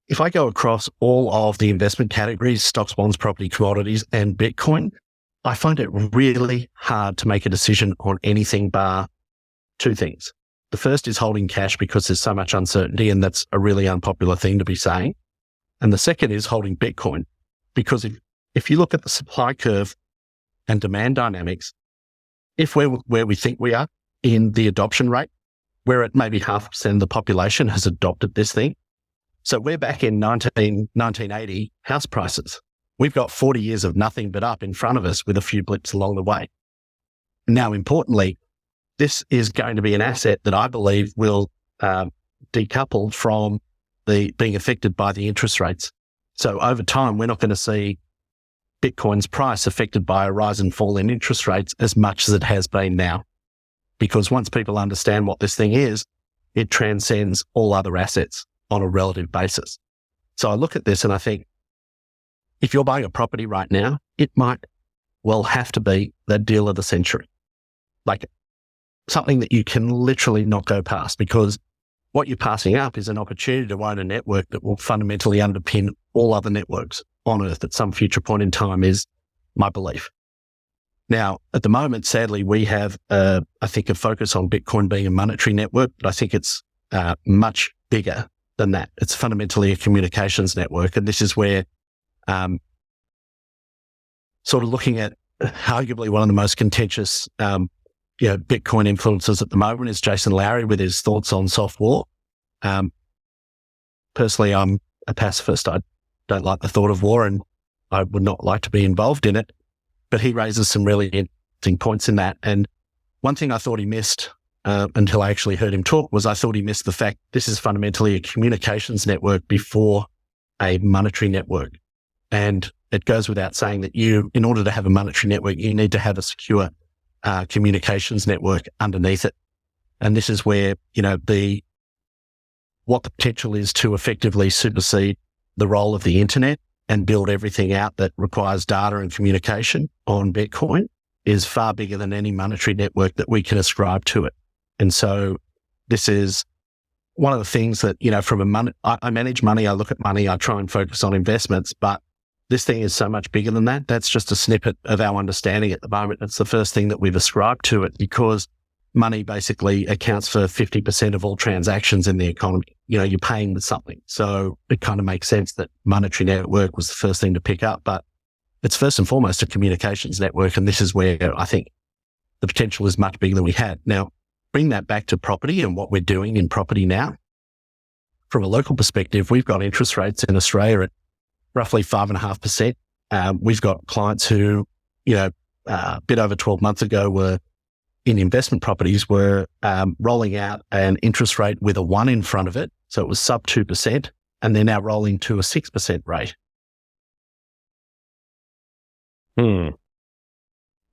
if I go across all of the investment categories, stocks, bonds, property, commodities, and Bitcoin, I find it really hard to make a decision on anything bar two things. The first is holding cash because there's so much uncertainty, and that's a really unpopular thing to be saying. And the second is holding Bitcoin, because if you look at the supply curve and demand dynamics, if we're where we think we are in the adoption rate, we're at maybe 0.5% of the population has adopted this thing. So we're back in 1980 house prices. We've got 40 years of nothing but up in front of us with a few blips along the way. Now, importantly, this is going to be an asset that I believe will decouple from being affected by the interest rates. So over time, we're not going to see Bitcoin's price affected by a rise and fall in interest rates as much as it has been now. Because once people understand what this thing is, it transcends all other assets on a relative basis. So I look at this and I think, if you're buying a property right now, it might well have to be the deal of the century. Like something that you can literally not go past, because what you're passing up is an opportunity to own a network that will fundamentally underpin all other networks on Earth at some future point in time, is my belief. Now, at the moment, sadly, we have, I think, a focus on Bitcoin being a monetary network, but I think it's much bigger than that. It's fundamentally a communications network. And this is where sort of looking at arguably one of the most contentious Bitcoin influencers at the moment is Jason Lowry with his thoughts on soft war. Personally, I'm a pacifist. I don't like the thought of war and I would not like to be involved in it. But he raises some really interesting points in that. And one thing I thought he missed until I actually heard him talk was I thought he missed the fact this is fundamentally a communications network before a monetary network. And it goes without saying that in order to have a monetary network, you need to have a secure communications network underneath it. And this is where, what the potential is to effectively supersede the role of the internet and build everything out that requires data and communication on Bitcoin is far bigger than any monetary network that we can ascribe to it. And so this is one of the things that, I manage money, I look at money, I try and focus on investments, but this thing is so much bigger than that. That's just a snippet of our understanding at the moment. It's the first thing that we've ascribed to it, because money basically accounts for 50% of all transactions in the economy. You're paying with something. So it kind of makes sense that monetary network was the first thing to pick up, but it's first and foremost a communications network. And this is where I think the potential is much bigger than we had. Now, bring that back to property and what we're doing in property now. From a local perspective, we've got interest rates in Australia at roughly 5.5%. We've got clients who, a bit over 12 months ago were in investment properties were rolling out an interest rate with a 1 in front of it. So it was sub 2%, and they're now rolling to a 6% rate.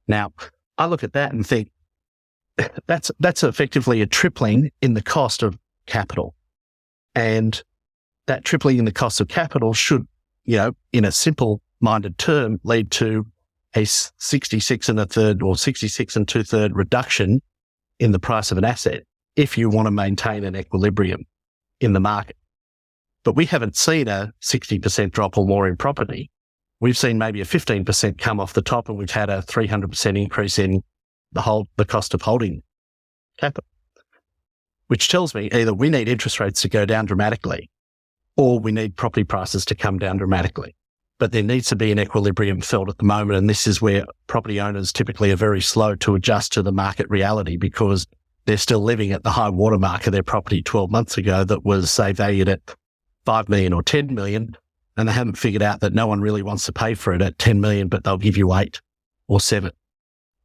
Now, I look at that and think that's effectively a tripling in the cost of capital. And that tripling in the cost of capital should, in a simple-minded term, lead to a 66 2/3 reduction in the price of an asset if you want to maintain an equilibrium in the market. But we haven't seen a 60% drop or more in property. We've seen maybe a 15% come off the top, and we've had a 300% increase in the cost of holding capital. which tells me either we need interest rates to go down dramatically or we need property prices to come down dramatically. But there needs to be an equilibrium felt at the moment. And this is where property owners typically are very slow to adjust to the market reality because they're still living at the high watermark of their property 12 months ago that was, say, valued at 5 million or 10 million. And they haven't figured out that no one really wants to pay for it at 10 million, but they'll give you 8 or 7.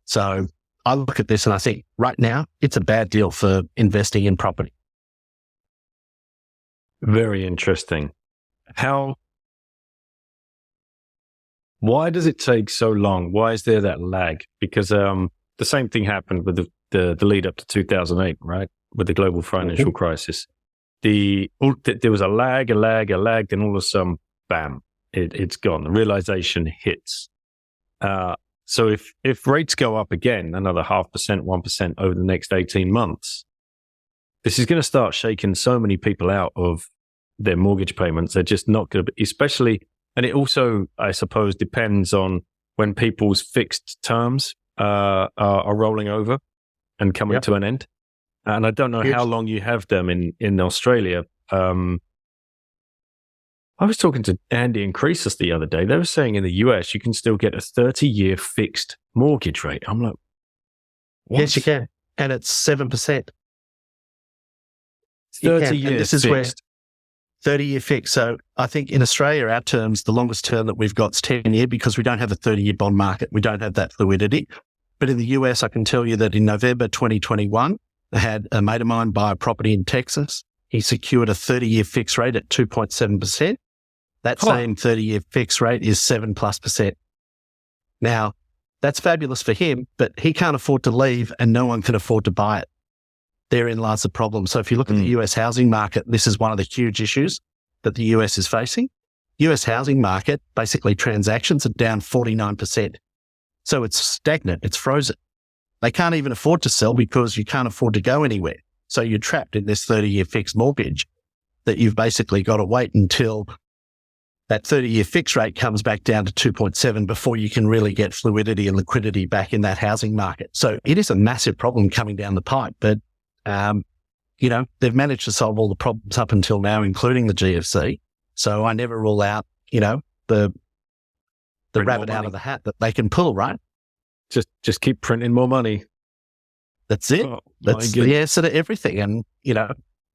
So I look at this and I think right now it's a bad deal for investing in property. Very interesting. Why does it take so long? Why is there that lag? Because the same thing happened with the lead up to 2008, right? With the global financial crisis. There was a lag, then all of a sudden, bam, it's gone. The realization hits. So if rates go up again, another 0.5%, 1% over the next 18 months, this is going to start shaking so many people out of their mortgage payments. They're just not going to be, especially, and it also, I suppose, depends on when people's fixed terms are rolling over and coming to an end. And I don't know how long you have them in Australia. I was talking to Andy and Croesus the other day. They were saying in the US, you can still get a 30-year fixed mortgage rate. I'm like, what? Yes, you can. And it's 7%. 30 years this is fixed. Where 30-year fixed. So I think in Australia, our terms, the longest term that we've got is 10-year because we don't have a 30-year bond market. We don't have that fluidity. But in the US, I can tell you that in November 2021, I had a mate of mine buy a property in Texas. He secured a 30-year fixed rate at 2.7%. That same 30-year fixed rate is 7+%. Now, that's fabulous for him, but he can't afford to leave and no one can afford to buy it. Therein lies the problem. So if you look at the US housing market, this is one of the huge issues that the US is facing. US housing market, basically transactions are down 49%. So it's stagnant, it's frozen. They can't even afford to sell because you can't afford to go anywhere. So you're trapped in this 30-year fixed mortgage that you've basically got to wait until that 30-year fixed rate comes back down to 2.7 before you can really get fluidity and liquidity back in that housing market. So it is a massive problem coming down the pipe, but they've managed to solve all the problems up until now, including the GFC. So I never rule out, the rabbit out of the hat that they can pull, right? Just keep printing more money. That's it. Oh, that's the answer to everything. And,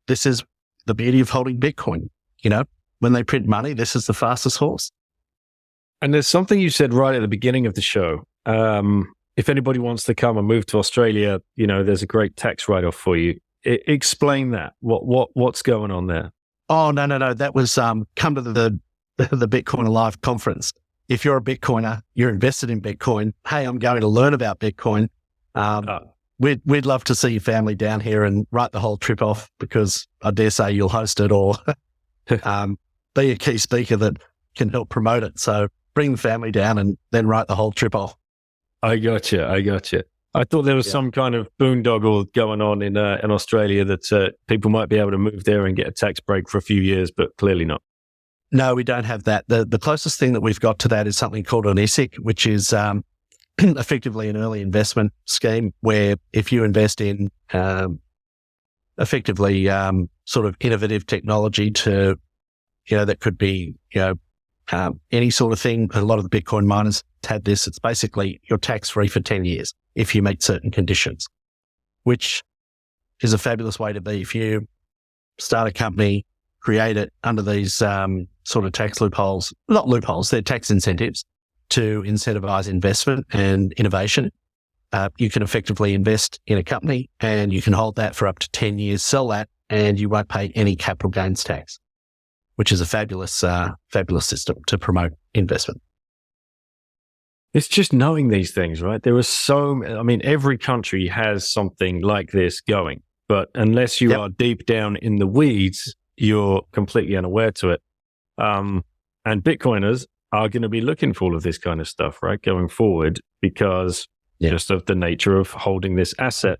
this is the beauty of holding Bitcoin. When they print money, this is the fastest horse. And there's something you said right at the beginning of the show. If anybody wants to come and move to Australia, there's a great tax write-off for you. Explain that. What's going on there? Oh, no. That was come to the Bitcoin Alive conference. If you're a Bitcoiner, you're invested in Bitcoin. Hey, I'm going to learn about Bitcoin. We'd love to see your family down here and write the whole trip off because I dare say you'll host it or be a key speaker that can help promote it. So bring the family down and then write the whole trip off. I gotcha. I thought there was some kind of boondoggle going on in Australia that people might be able to move there and get a tax break for a few years, but clearly not. No, we don't have that. The closest thing that we've got to that is something called an ISIC, which is effectively an early investment scheme where if you invest in effectively sort of innovative technology to, that could be, any sort of thing. A lot of the Bitcoin miners had this. It's basically you're tax-free for 10 years if you meet certain conditions, which is a fabulous way to be. If you start a company, create it under these sort of tax loopholes, not loopholes, they're tax incentives to incentivize investment and innovation. You can effectively invest in a company and you can hold that for up to 10 years, sell that, and you won't pay any capital gains tax, which is a fabulous system to promote investment. It's just knowing these things, right? There are every country has something like this going, but unless you are deep down in the weeds, you're completely unaware to it. And Bitcoiners are going to be looking for all of this kind of stuff, right? Going forward, because just of the nature of holding this asset.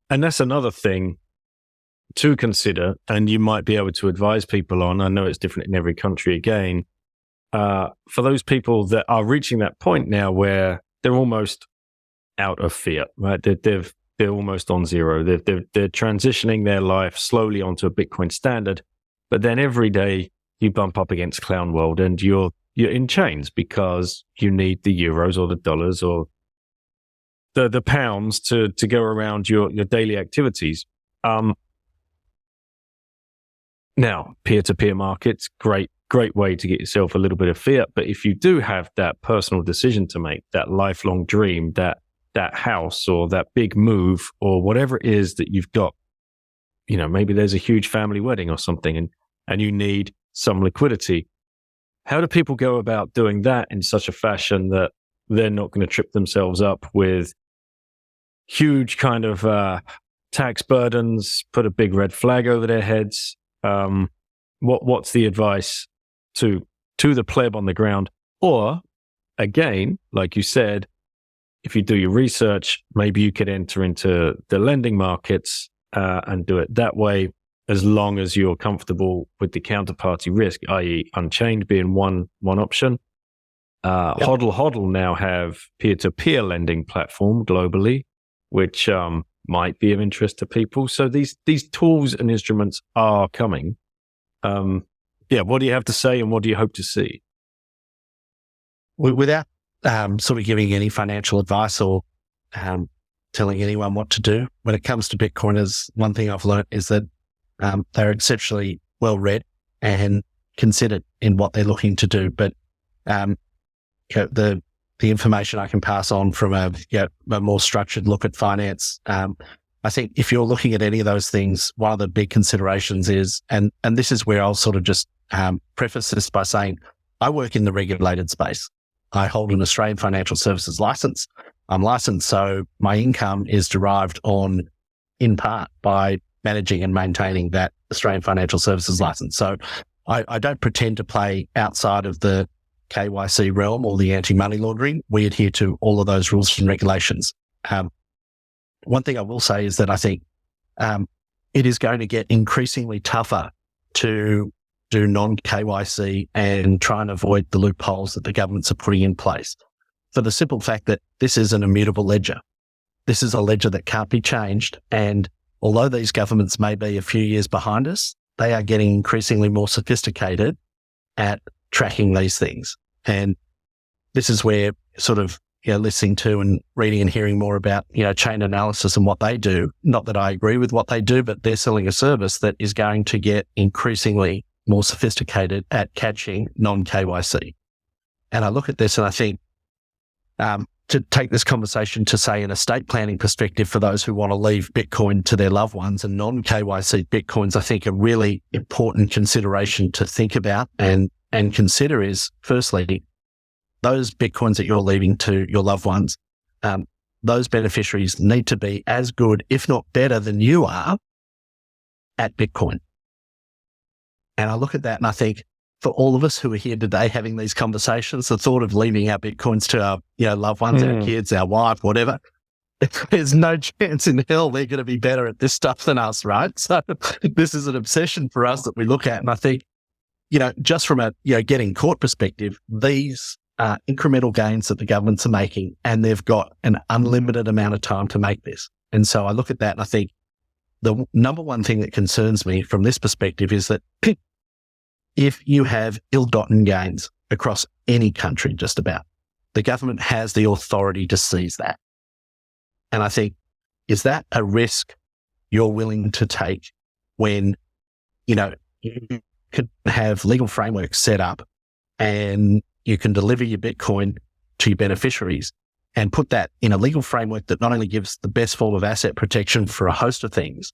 And that's another thing to consider, and you might be able to advise people on. I know it's different in every country again. For those people that are reaching that point now where they're almost out of fiat, right? They've they're almost on zero. They're transitioning their life slowly onto a Bitcoin standard. But then every day you bump up against Clown World and you're in chains because you need the euros or the dollars or the pounds to go around your daily activities. Now, peer-to-peer markets, great way to get yourself a little bit of fiat. But if you do have that personal decision to make, that lifelong dream, that house or that big move or whatever it is that you've got, maybe there's a huge family wedding or something and you need some liquidity. How do people go about doing that in such a fashion that they're not going to trip themselves up with huge kind of tax burdens, put a big red flag over their heads? What's the advice to the pleb on the ground? Or again, like you said, if you do your research, maybe you could enter into the lending markets and do it that way, as long as you're comfortable with the counterparty risk, i.e. Unchained being one option. Yep. Hodl now have peer-to-peer lending platform globally, which might be of interest to people. So these tools and instruments are coming. What do you have to say and what do you hope to see? Without sort of giving any financial advice or telling anyone what to do, when it comes to Bitcoiners, one thing I've learned is that they're exceptionally well read and considered in what they're looking to do. But the information I can pass on from a more structured look at finance, I think if you're looking at any of those things, one of the big considerations is, and this is where I'll sort of just preface this by saying, I work in the regulated space. I hold an Australian financial services license. I'm licensed, so my income is derived in part by managing and maintaining that Australian financial services license. So I don't pretend to play outside of the KYC realm or the anti-money laundering. We adhere to all of those rules and regulations. One thing I will say is that I think it is going to get increasingly tougher to do non-KYC and try and avoid the loopholes that the governments are putting in place, for the simple fact that this is an immutable ledger. This is a ledger that can't be changed. And although these governments may be a few years behind us, they are getting increasingly more sophisticated at tracking these things. And this is where sort of, listening to and reading and hearing more about, chain analysis and what they do. Not that I agree with what they do, but they're selling a service that is going to get increasingly more sophisticated at catching non-KYC. And I look at this and I think, to take this conversation to say an estate planning perspective for those who want to leave Bitcoin to their loved ones, and non-KYC Bitcoins, I think a really important consideration to think about and consider is, firstly, those Bitcoins that you're leaving to your loved ones, those beneficiaries need to be as good, if not better than you are at Bitcoin. And I look at that and I think, for all of us who are here today having these conversations, the thought of leaving our Bitcoins to our loved ones, our kids, our wife, whatever, there's no chance in hell they're going to be better at this stuff than us, right? So this is an obsession for us that we look at. And I think, just from a getting caught perspective, these are incremental gains that the governments are making, and they've got an unlimited amount of time to make this. And so I look at that and I think the number one thing that concerns me from this perspective is that if you have ill-gotten gains across any country, just about, the government has the authority to seize that. And I think, is that a risk you're willing to take when, you could have legal frameworks set up and you can deliver your Bitcoin to your beneficiaries and put that in a legal framework that not only gives the best form of asset protection for a host of things,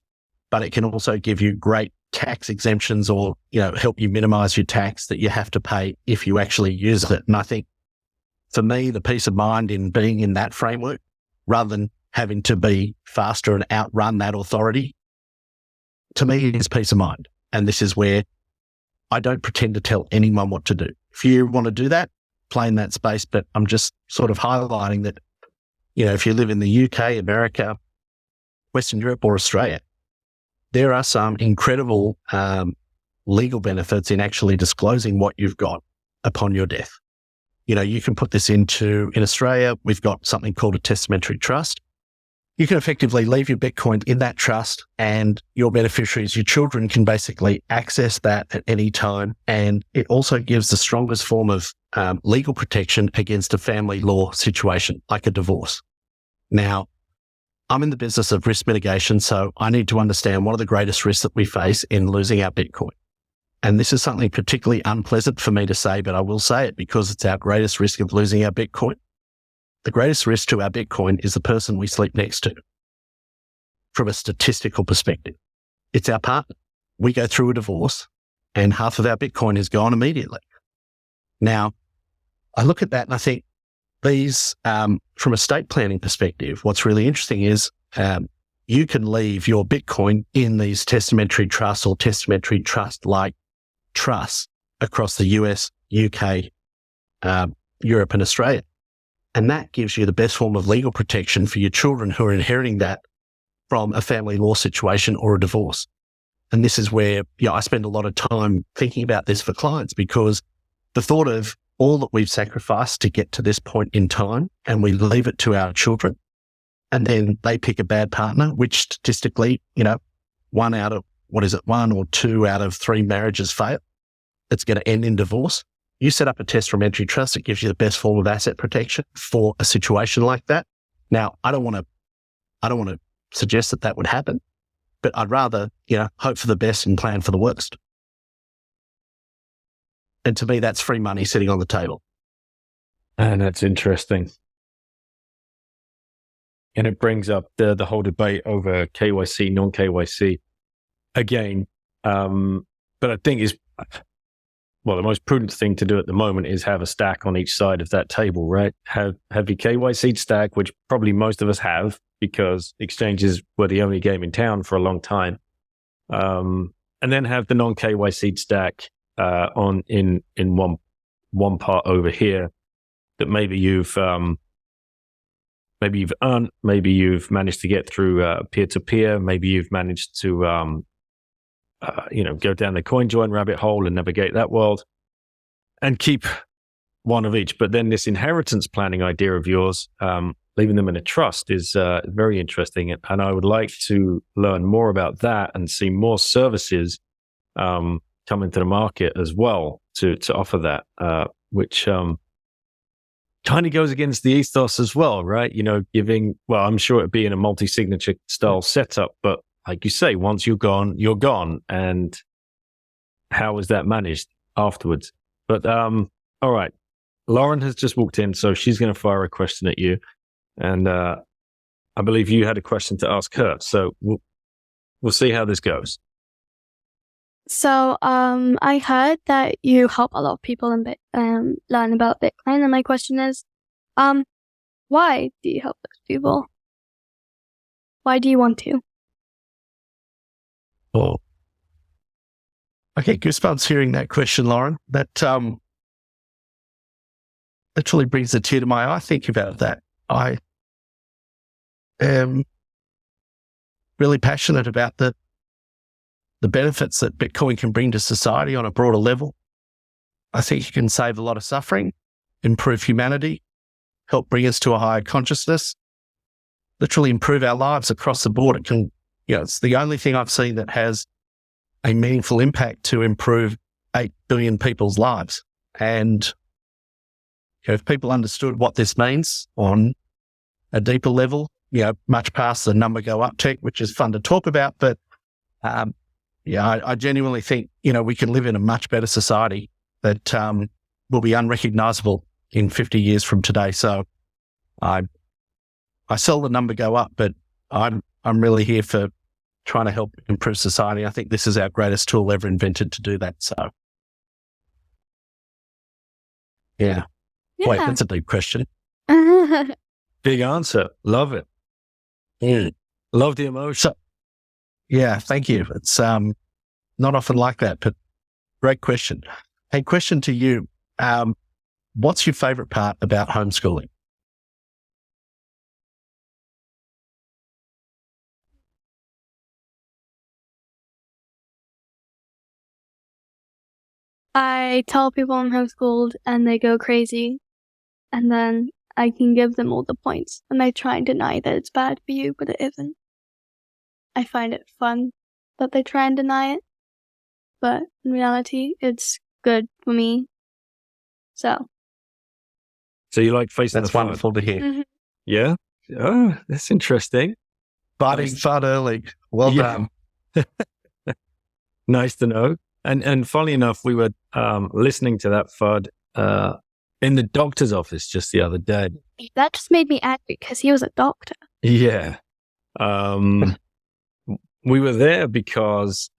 but it can also give you great tax exemptions or, help you minimize your tax that you have to pay if you actually use it. And I think for me, the peace of mind in being in that framework, rather than having to be faster and outrun that authority, to me is peace of mind. And this is where I don't pretend to tell anyone what to do. If you want to do that, play in that space. But I'm just sort of highlighting that, if you live in the UK, America, Western Europe or Australia, there are some incredible legal benefits in actually disclosing what you've got upon your death. You can put this in Australia, we've got something called a testamentary trust. you can effectively leave your Bitcoin in that trust, and your beneficiaries, your children, can basically access that at any time. And it also gives the strongest form of legal protection against a family law situation, like a divorce. Now, I'm in the business of risk mitigation, so I need to understand what are the greatest risks that we face in losing our Bitcoin. And this is something particularly unpleasant for me to say, but I will say it because it's our greatest risk of losing our Bitcoin. The greatest risk to our Bitcoin is the person we sleep next to. From a statistical perspective, it's our partner. We go through a divorce and half of our Bitcoin is gone immediately. Now, I look at that and I think these, from estate planning perspective, what's really interesting is you can leave your Bitcoin in these testamentary trusts or testamentary trust-like trusts across the US, UK, Europe and Australia. And that gives you the best form of legal protection for your children who are inheriting that from a family law situation or a divorce. And this is where I spend a lot of time thinking about this for clients, because the thought of all that we've sacrificed to get to this point in time and we leave it to our children and then they pick a bad partner, which statistically, one or two out of three marriages fail. It's going to end in divorce. You set up a testamentary trust that gives you the best form of asset protection for a situation like that. Now, I don't want to suggest that would happen, but I'd rather, hope for the best and plan for the worst. And to me, that's free money sitting on the table. And that's interesting. And it brings up the whole debate over KYC, non-KYC again. But I think the most prudent thing to do at the moment is have a stack on each side of that table, right? Have your KYC stack, which probably most of us have, because exchanges were the only game in town for a long time. And then have the non-KYC stack in one part over here that maybe you've earned, maybe you've managed to get through peer-to-peer, maybe you've managed to go down the CoinJoin rabbit hole and navigate that world, and keep one of each. But then this inheritance planning idea of yours, leaving them in a trust, is very interesting. And I would like to learn more about that and see more services come into the market as well to offer that, which kind of goes against the ethos as well, right? I'm sure it'd be in a multi-signature style setup, but like you say, once you're gone, you're gone. And how is that managed afterwards? But all right, Lauren has just walked in, so she's going to fire a question at you. And I believe you had a question to ask her. So we'll see how this goes. So I heard that you help a lot of people learn about Bitcoin. And my question is, why do you help those people? Why do you want to? Oh, okay. Goosebumps hearing that question, Lauren. That literally brings a tear to my eye thinking about that. I am really passionate about the benefits that Bitcoin can bring to society on a broader level. I think you can save a lot of suffering, improve humanity, help bring us to a higher consciousness, literally improve our lives across the board. It can, it's the only thing I've seen that has a meaningful impact to improve 8 billion people's lives. And if people understood what this means on a deeper level, much past the number go up tech, which is fun to talk about, but I genuinely think, we can live in a much better society that will be unrecognizable in 50 years from today. So I sell the number go up, but I'm really here for trying to help improve society. I think this is our greatest tool ever invented to do that. So, yeah. Wait, that's a deep question. Big answer. Love it. Mm. Love the emotion. Yeah, thank you. It's not often like that, but great question. Hey, question to you. What's your favorite part about homeschooling? I tell people I'm homeschooled and they go crazy. And then I can give them all the points, and they try and deny that it's bad for you, but it isn't. I find it fun that they try and deny it, but in reality, it's good for me. So you like facing That's the FUD? wonderful to hear. Mhm. Yeah. Oh, that's interesting. Biting FUD early. Well Yeah. done. Nice to know. And funnily enough, we were listening to that FUD in the doctor's office just the other day. That just made me angry because he was a doctor. Yeah. We were there because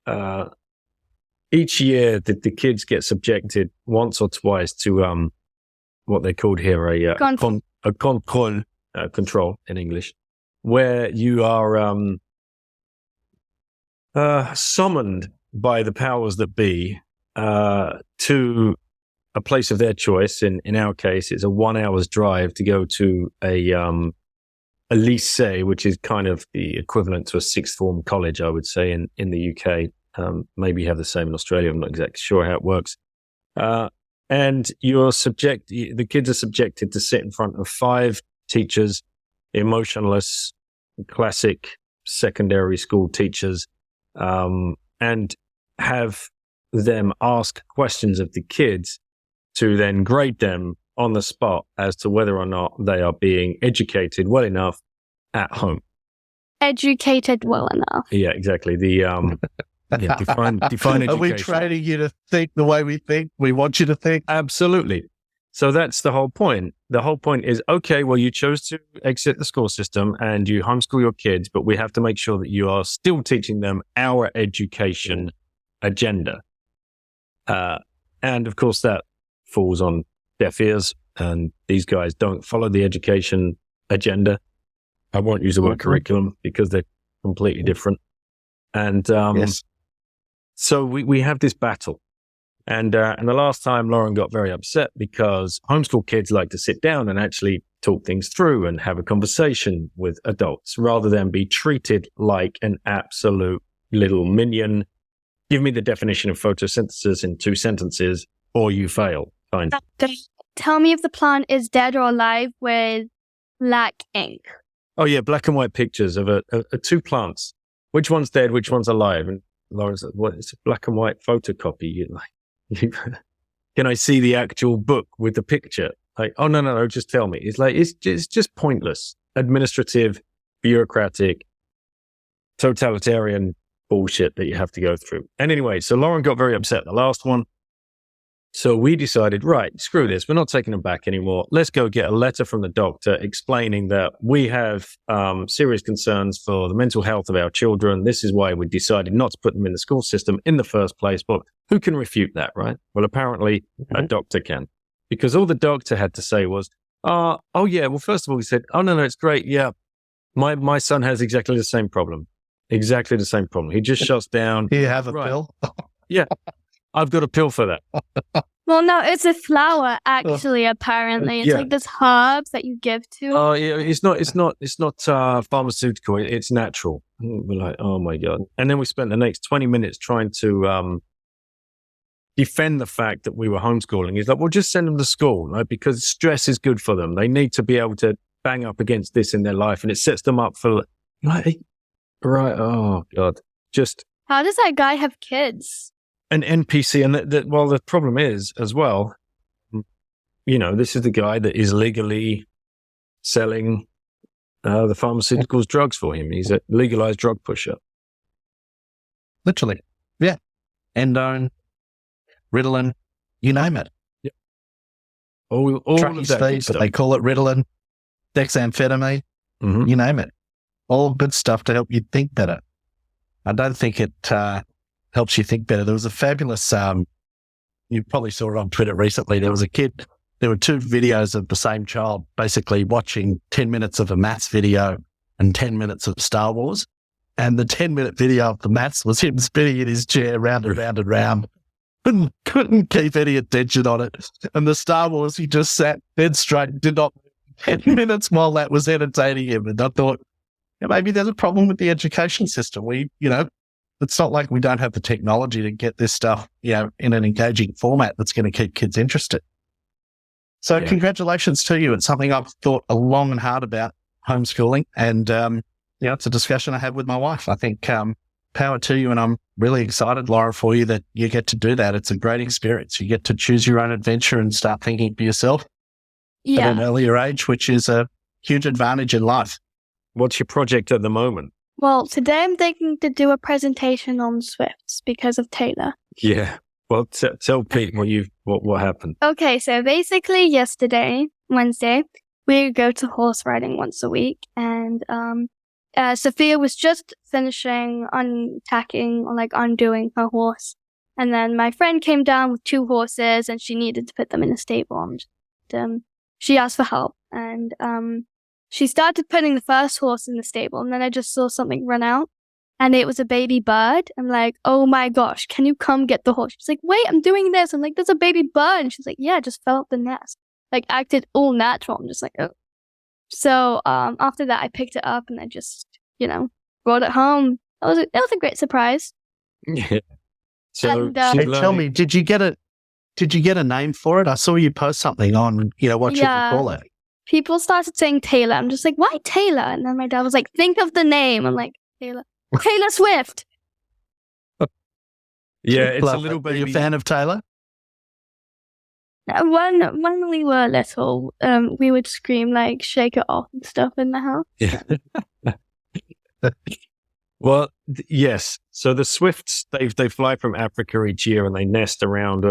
each year the kids get subjected once or twice to what they called here a control in English, where you are summoned by the powers that be to a place of their choice. In our case, it's a 1 hour's drive to go to a lycée, which is kind of the equivalent to a sixth form college, I would say, in the UK. Maybe you have the same in Australia. I'm not exactly sure how it works. And the kids are subjected to sit in front of 5 teachers, emotionless, classic secondary school teachers, and have them ask questions of the kids to then grade them on the spot as to whether or not they are being educated well enough at home. Educated well enough. Yeah, exactly. Define education. Are we training you to think the way we think? We want you to think? Absolutely. So that's the whole point. The whole point is, okay, well, you chose to exit the school system and you homeschool your kids, but we have to make sure that you are still teaching them our education agenda. And of course, that falls on deaf ears, and these guys don't follow the education agenda. I won't use the word curriculum because they're completely different. And Yes. so we have this battle. And the last time Lauren got very upset because homeschool kids like to sit down and actually talk things through and have a conversation with adults rather than be treated like an absolute little minion. Give me the definition of photosynthesis in 2 sentences or you fail. Fine. Tell me if the plant is dead or alive with black ink. Oh, yeah, black and white pictures of 2 plants. Which one's dead, which one's alive? And Lauren's like, what? It's a black and white photocopy. You're like, can I see the actual book with the picture? Like, oh, no, just tell me. It's like, it's just pointless, administrative, bureaucratic, totalitarian bullshit that you have to go through. And anyway, so Lauren got very upset the last one. So we decided, right, screw this. We're not taking them back anymore. Let's go get a letter from the doctor explaining that we have serious concerns for the mental health of our children. This is why we decided not to put them in the school system in the first place. But who can refute that, right? Well, apparently a doctor can. Because all the doctor had to say was, oh, yeah, well, first of all, he said, oh, no, it's great. Yeah, my son has exactly the same problem. Exactly the same problem. He just shuts down. Do you have a pill? Yeah. I've got a pill for that. Well, no, it's a flower, actually, apparently. It's like this herbs that you give to. Oh, yeah, it's not pharmaceutical. It's natural. We're like, oh my God. And then we spent the next 20 minutes trying to defend the fact that we were homeschooling. He's like, well, just send them to school, right? Because stress is good for them. They need to be able to bang up against this in their life, and it sets them up for like, right. Oh God. Just. How does that guy have kids? An NPC, and well, the problem is as well, this is the guy that is legally selling the pharmaceuticals drugs for him. He's a legalized drug pusher. Literally. Yeah. Endone, Ritalin, you name it. Yeah. All of that speed, but they call it Ritalin, dexamphetamine, you name it. All good stuff to help you think better. I don't think it helps you think better. There was a fabulous, you probably saw it on Twitter recently. There was a kid, there were 2 videos of the same child basically watching 10 minutes of a maths video and 10 minutes of Star Wars. And the 10-minute video of the maths was him spinning in his chair round and round and round. Couldn't keep any attention on it. And the Star Wars, he just sat dead straight, did not 10 minutes while that was entertaining him. And I thought, maybe there's a problem with the education system. It's not like we don't have the technology to get this stuff, in an engaging format that's going to keep kids interested. So congratulations to you. It's something I've thought long and hard about, homeschooling. And, it's a discussion I had with my wife. I think power to you. And I'm really excited, Laura, for you that you get to do that. It's a great experience. You get to choose your own adventure and start thinking for yourself at an earlier age, which is a huge advantage in life. What's your project at the moment? Well, today I'm thinking to do a presentation on Swifts because of Taylor. Yeah. Well, tell Pete what happened. Okay, so basically yesterday, Wednesday, we go to horse riding once a week, and Sophia was just finishing untacking or undoing her horse, and then my friend came down with 2 horses, and she needed to put them in a stable, and she asked for help, and she started putting the first horse in the stable, and then I just saw something run out. And it was a baby bird. I'm like, oh my gosh, can you come get the horse? She's like, wait, I'm doing this. I'm like, there's a baby bird. And she's like, yeah, just fell out the nest. Acted all natural. I'm just like, oh. So after that, I picked it up and I just, brought it home. It was a great surprise. Yeah. So And, Tell me, did you get a name for it? I saw you post something on, what you would call it. People started saying Taylor. I'm just like, why Taylor? And then my dad was like, think of the name. I'm like, Taylor Swift. Yeah, it's a little bit. Are you a fan of Taylor? When we were little, we would scream shake it off and stuff in the house. Yeah. Well, yes. So the Swifts, they fly from Africa each year and they nest around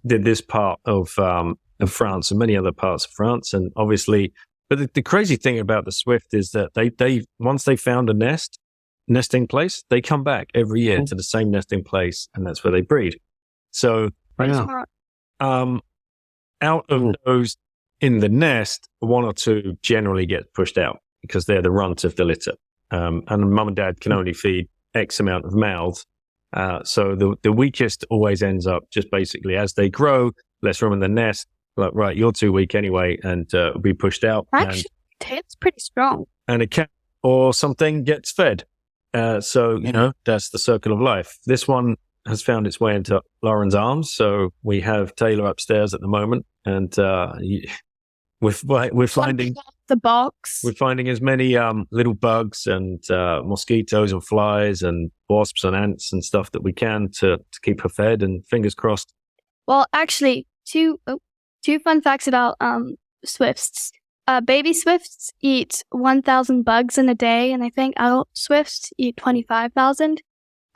this part of France and many other parts of France. And obviously, but the crazy thing about the Swift is that they once they found a nesting place, they come back every year to the same nesting place, and that's where they breed. So, out of those in the nest, 1 or 2 generally get pushed out because they're the runt of the litter. And mum and dad can only feed X amount of mouths. So the weakest always ends up just basically as they grow, less room in the nest. Like, right, you're too weak anyway, and will be pushed out. Actually, Taylor's pretty strong. And a cat or something gets fed. So, that's the circle of life. This one has found its way into Lauren's arms. So we have Taylor upstairs at the moment. And we're finding the box. We're finding as many little bugs and mosquitoes and flies and wasps and ants and stuff that we can to keep her fed, and fingers crossed. Well, actually, two fun facts about Swifts. Baby Swifts eat 1,000 bugs in a day, and I think adult Swifts eat 25,000.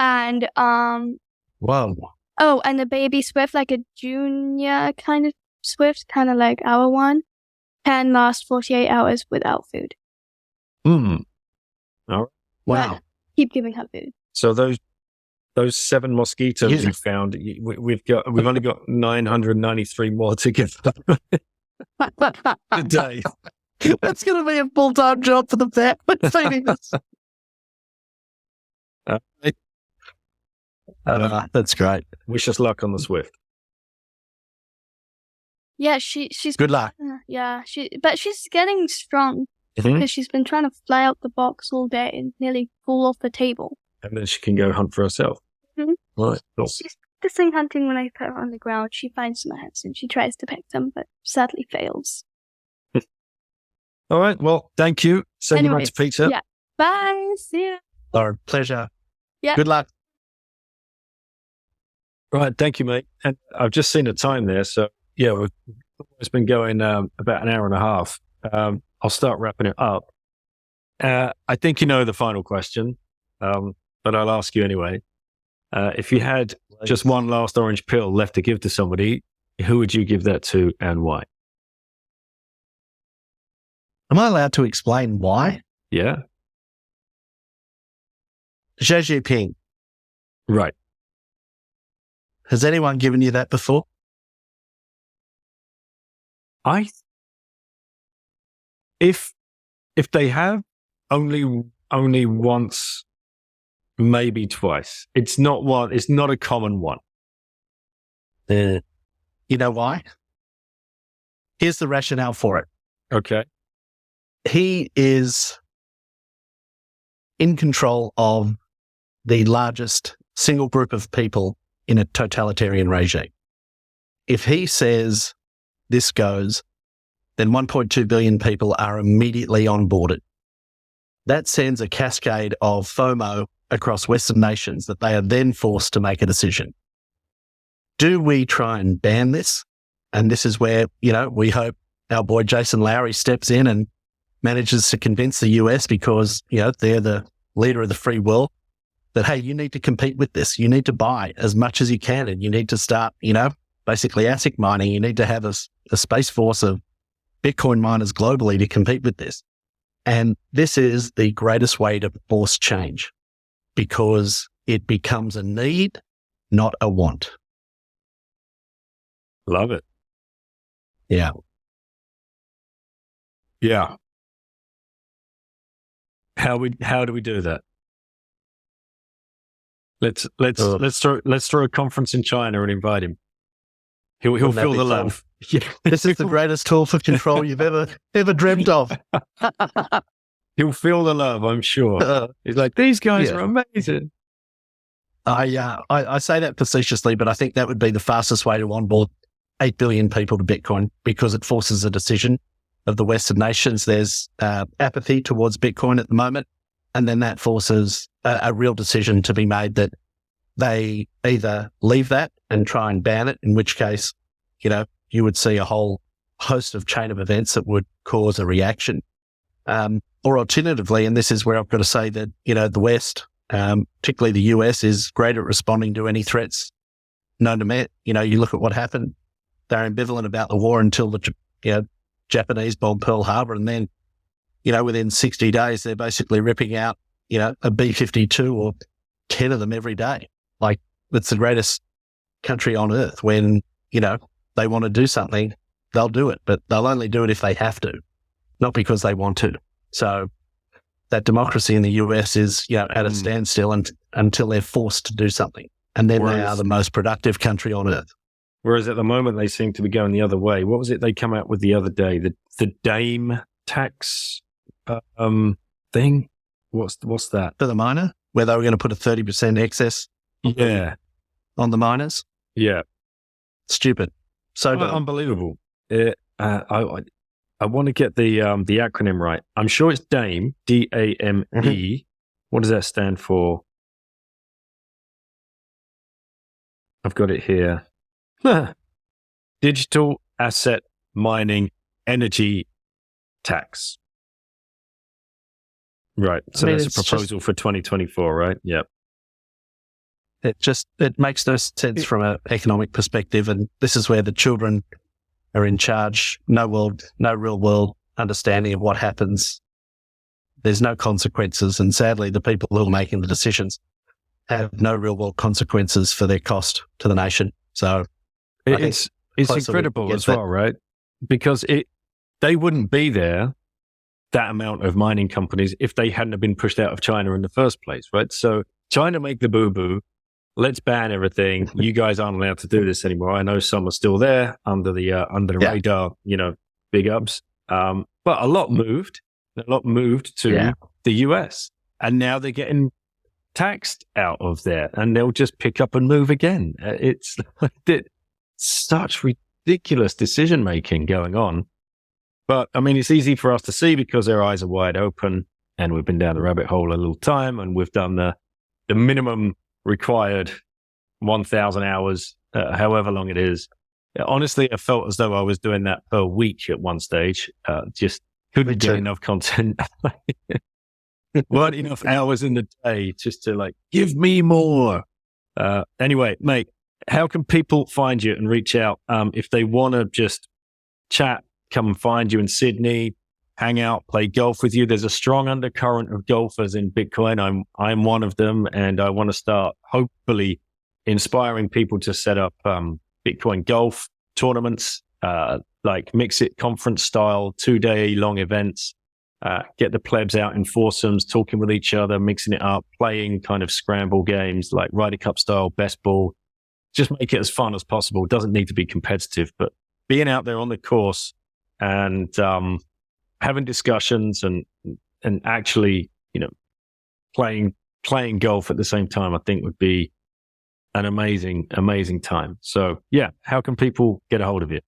And wow. Oh, and the baby Swift, like a junior kind of Swift, kind of like our one, can last 48 hours without food. All right. Wow. But keep giving her food. So those 7 mosquitoes you found, we've only got 993 more to give a day. That's going to be a full-time job for the vet. That's great. Wish us luck on the Swift. Yeah, she's good luck. Yeah, but she's getting strong because she's been trying to fly out the box all day and nearly fall off the table. And then she can go hunt for herself. Right. Cool. She's practicing hunting. When I put her on the ground, she finds some ants and she tries to pick them, but sadly fails. All right. Well, thank you. Send you back to Peter. Yeah. Bye. See ya. Lauren, pleasure. Yeah. Good luck. Right. Thank you, mate. And I've just seen the time there. So, yeah, it's been going about an hour and a half. I'll start wrapping it up. I think you know the final question, but I'll ask you anyway. If you had just one last orange pill left to give to somebody, who would you give that to and why? Am I allowed to explain why? Yeah. Xi Jinping. Right. Has anyone given you that before? If they have, only once, maybe twice. It's not one. It's not a common one. You know why? Here's the rationale for it. Okay. He is in control of the largest single group of people in a totalitarian regime. If he says this goes, then 1.2 billion people are immediately onboarded. That sends a cascade of FOMO across Western nations that they are then forced to make a decision. Do we try and ban this? And this is where, we hope our boy Jason Lowry steps in and manages to convince the US, because, they're the leader of the free world, that, hey, you need to compete with this. You need to buy as much as you can, and you need to start, basically ASIC mining. You need to have a space force of Bitcoin miners globally to compete with this. And this is the greatest way to force change, because it becomes a need, not a want. Love it. Yeah. Yeah. How do we do that? Let's throw a conference in China and invite him. He'll feel the love. Yeah. This is the greatest tool for control you've ever dreamt of. He'll feel the love, I'm sure. He's like, these guys are amazing. I say that facetiously, but I think that would be the fastest way to onboard 8 billion people to Bitcoin, because it forces a decision of the Western nations. There's apathy towards Bitcoin at the moment, and then that forces a real decision to be made that they either leave that and try and ban it, in which case, you would see a whole host of chain of events that would cause a reaction. Or alternatively, and this is where I've got to say that, the West, particularly the US, is great at responding to any threats known to man. You look at what happened. They're ambivalent about the war until the Japanese bombed Pearl Harbor, and then, within 60 days, they're basically ripping out, a B-52 or 10 of them every day. Like, it's the greatest country on earth. When, they want to do something, they'll do it, but they'll only do it if they have to, not because they want to. So that democracy in the US is, at a standstill until they're forced to do something. And then they are the most productive country on earth. Whereas at the moment, they seem to be going the other way. What was it they come out with the other day? The Dame tax thing? What's that? For the miner, where they were going to put a 30% excess on the miners? Yeah. Stupid. So unbelievable. I want to get the acronym right. I'm sure it's DAME, D-A-M-E. Mm-hmm. What does that stand for? I've got it here. Digital Asset Mining Energy Tax. Right. So that's a proposal for 2024, right? Yep. It makes no sense from an economic perspective. And this is where the children are in charge. No real world understanding of what happens. There's no consequences. And sadly, the people who are making the decisions have no real world consequences for their cost to the nation. So it's incredible as well, right? Because they wouldn't be there, that amount of mining companies, if they hadn't have been pushed out of China in the first place, right? So China make the boo-boo. Let's ban everything. You guys aren't allowed to do this anymore. I know some are still there under the radar, big ups. But a lot moved to the US, and now they're getting taxed out of there, and they'll just pick up and move again. It's such ridiculous decision making going on. But I mean, it's easy for us to see because their eyes are wide open, and we've been down the rabbit hole a little time, and we've done the minimum required 1,000 hours, however long it is. Honestly, I felt as though I was doing that per week at one stage. Just couldn't get enough content. Weren't enough hours in the day just to give me more. Anyway, mate, how can people find you and reach out if they want to just chat, come and find you in Sydney, hang out, play golf with you? There's a strong undercurrent of golfers in Bitcoin. I'm one of them, and I want to start hopefully inspiring people to set up Bitcoin golf tournaments, like Mix It conference style, 2-day long events. Get the plebs out in foursomes, talking with each other, mixing it up, playing kind of scramble games like Ryder Cup style, best ball. Just make it as fun as possible. It doesn't need to be competitive, but being out there on the course and having discussions and actually, playing golf at the same time, I think would be an amazing, amazing time. So yeah, how can people get a hold of you?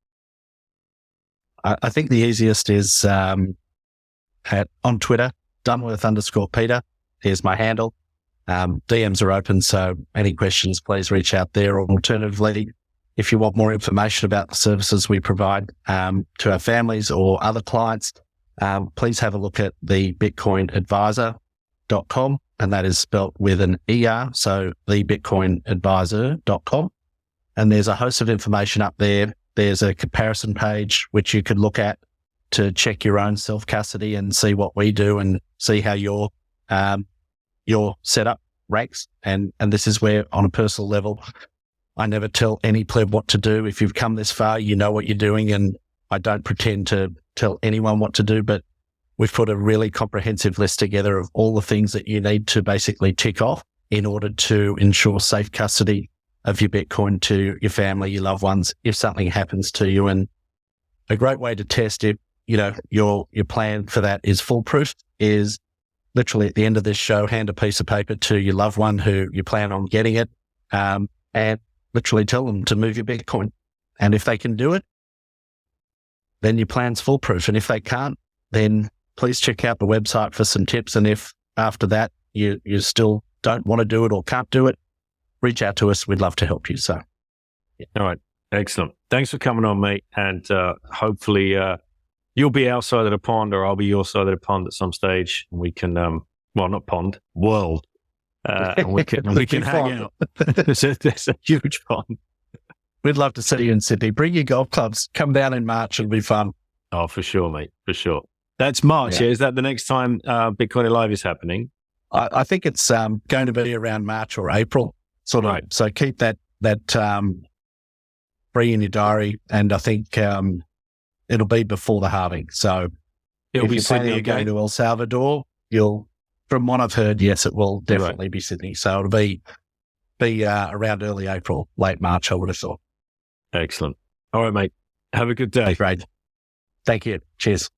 I think the easiest is on Twitter, Dunworth_Peter. Here's my handle. DMs are open, so any questions, please reach out there. Or alternatively, if you want more information about the services we provide to our families or other clients, please have a look at the bitcoinadvisor.com, and that is spelt with an ER, so thebitcoinadvisor.com. And there's a host of information up there. There's a comparison page which you could look at to check your own self-custody and see what we do and see how your setup ranks. And this is where, on a personal level, I never tell any pleb what to do. If you've come this far, you know what you're doing, and I don't pretend to tell anyone what to do, but we've put a really comprehensive list together of all the things that you need to basically tick off in order to ensure safe custody of your Bitcoin to your family, your loved ones, if something happens to you. And a great way to test if, your plan for that is foolproof is literally at the end of this show, hand a piece of paper to your loved one who you plan on getting it, and literally tell them to move your Bitcoin. And if they can do it, then your plan's foolproof. And if they can't, then please check out the website for some tips. And if after that you still don't want to do it or can't do it, reach out to us. We'd love to help you. So, yeah. All right. Excellent. Thanks for coming on, mate. And hopefully you'll be our side of the pond, or I'll be your side of the pond at some stage. And we can, not pond, world. And we can hang out. There's a huge pond. We'd love to see you in Sydney. Bring your golf clubs. Come down in March. It'll be fun. Oh, for sure, mate. For sure. That's March. Yeah. Is that the next time Bitcoin Alive is happening? I think it's going to be around March or April, sort of. Right. So keep that free in your diary, and I think it'll be before the halving. So it'll be Sydney again. Going to El Salvador, from what I've heard, yes, it will definitely be Sydney. So it'll be around early April, late March, I would have thought. Excellent. All right, mate. Have a good day. Great. Thank you. Cheers.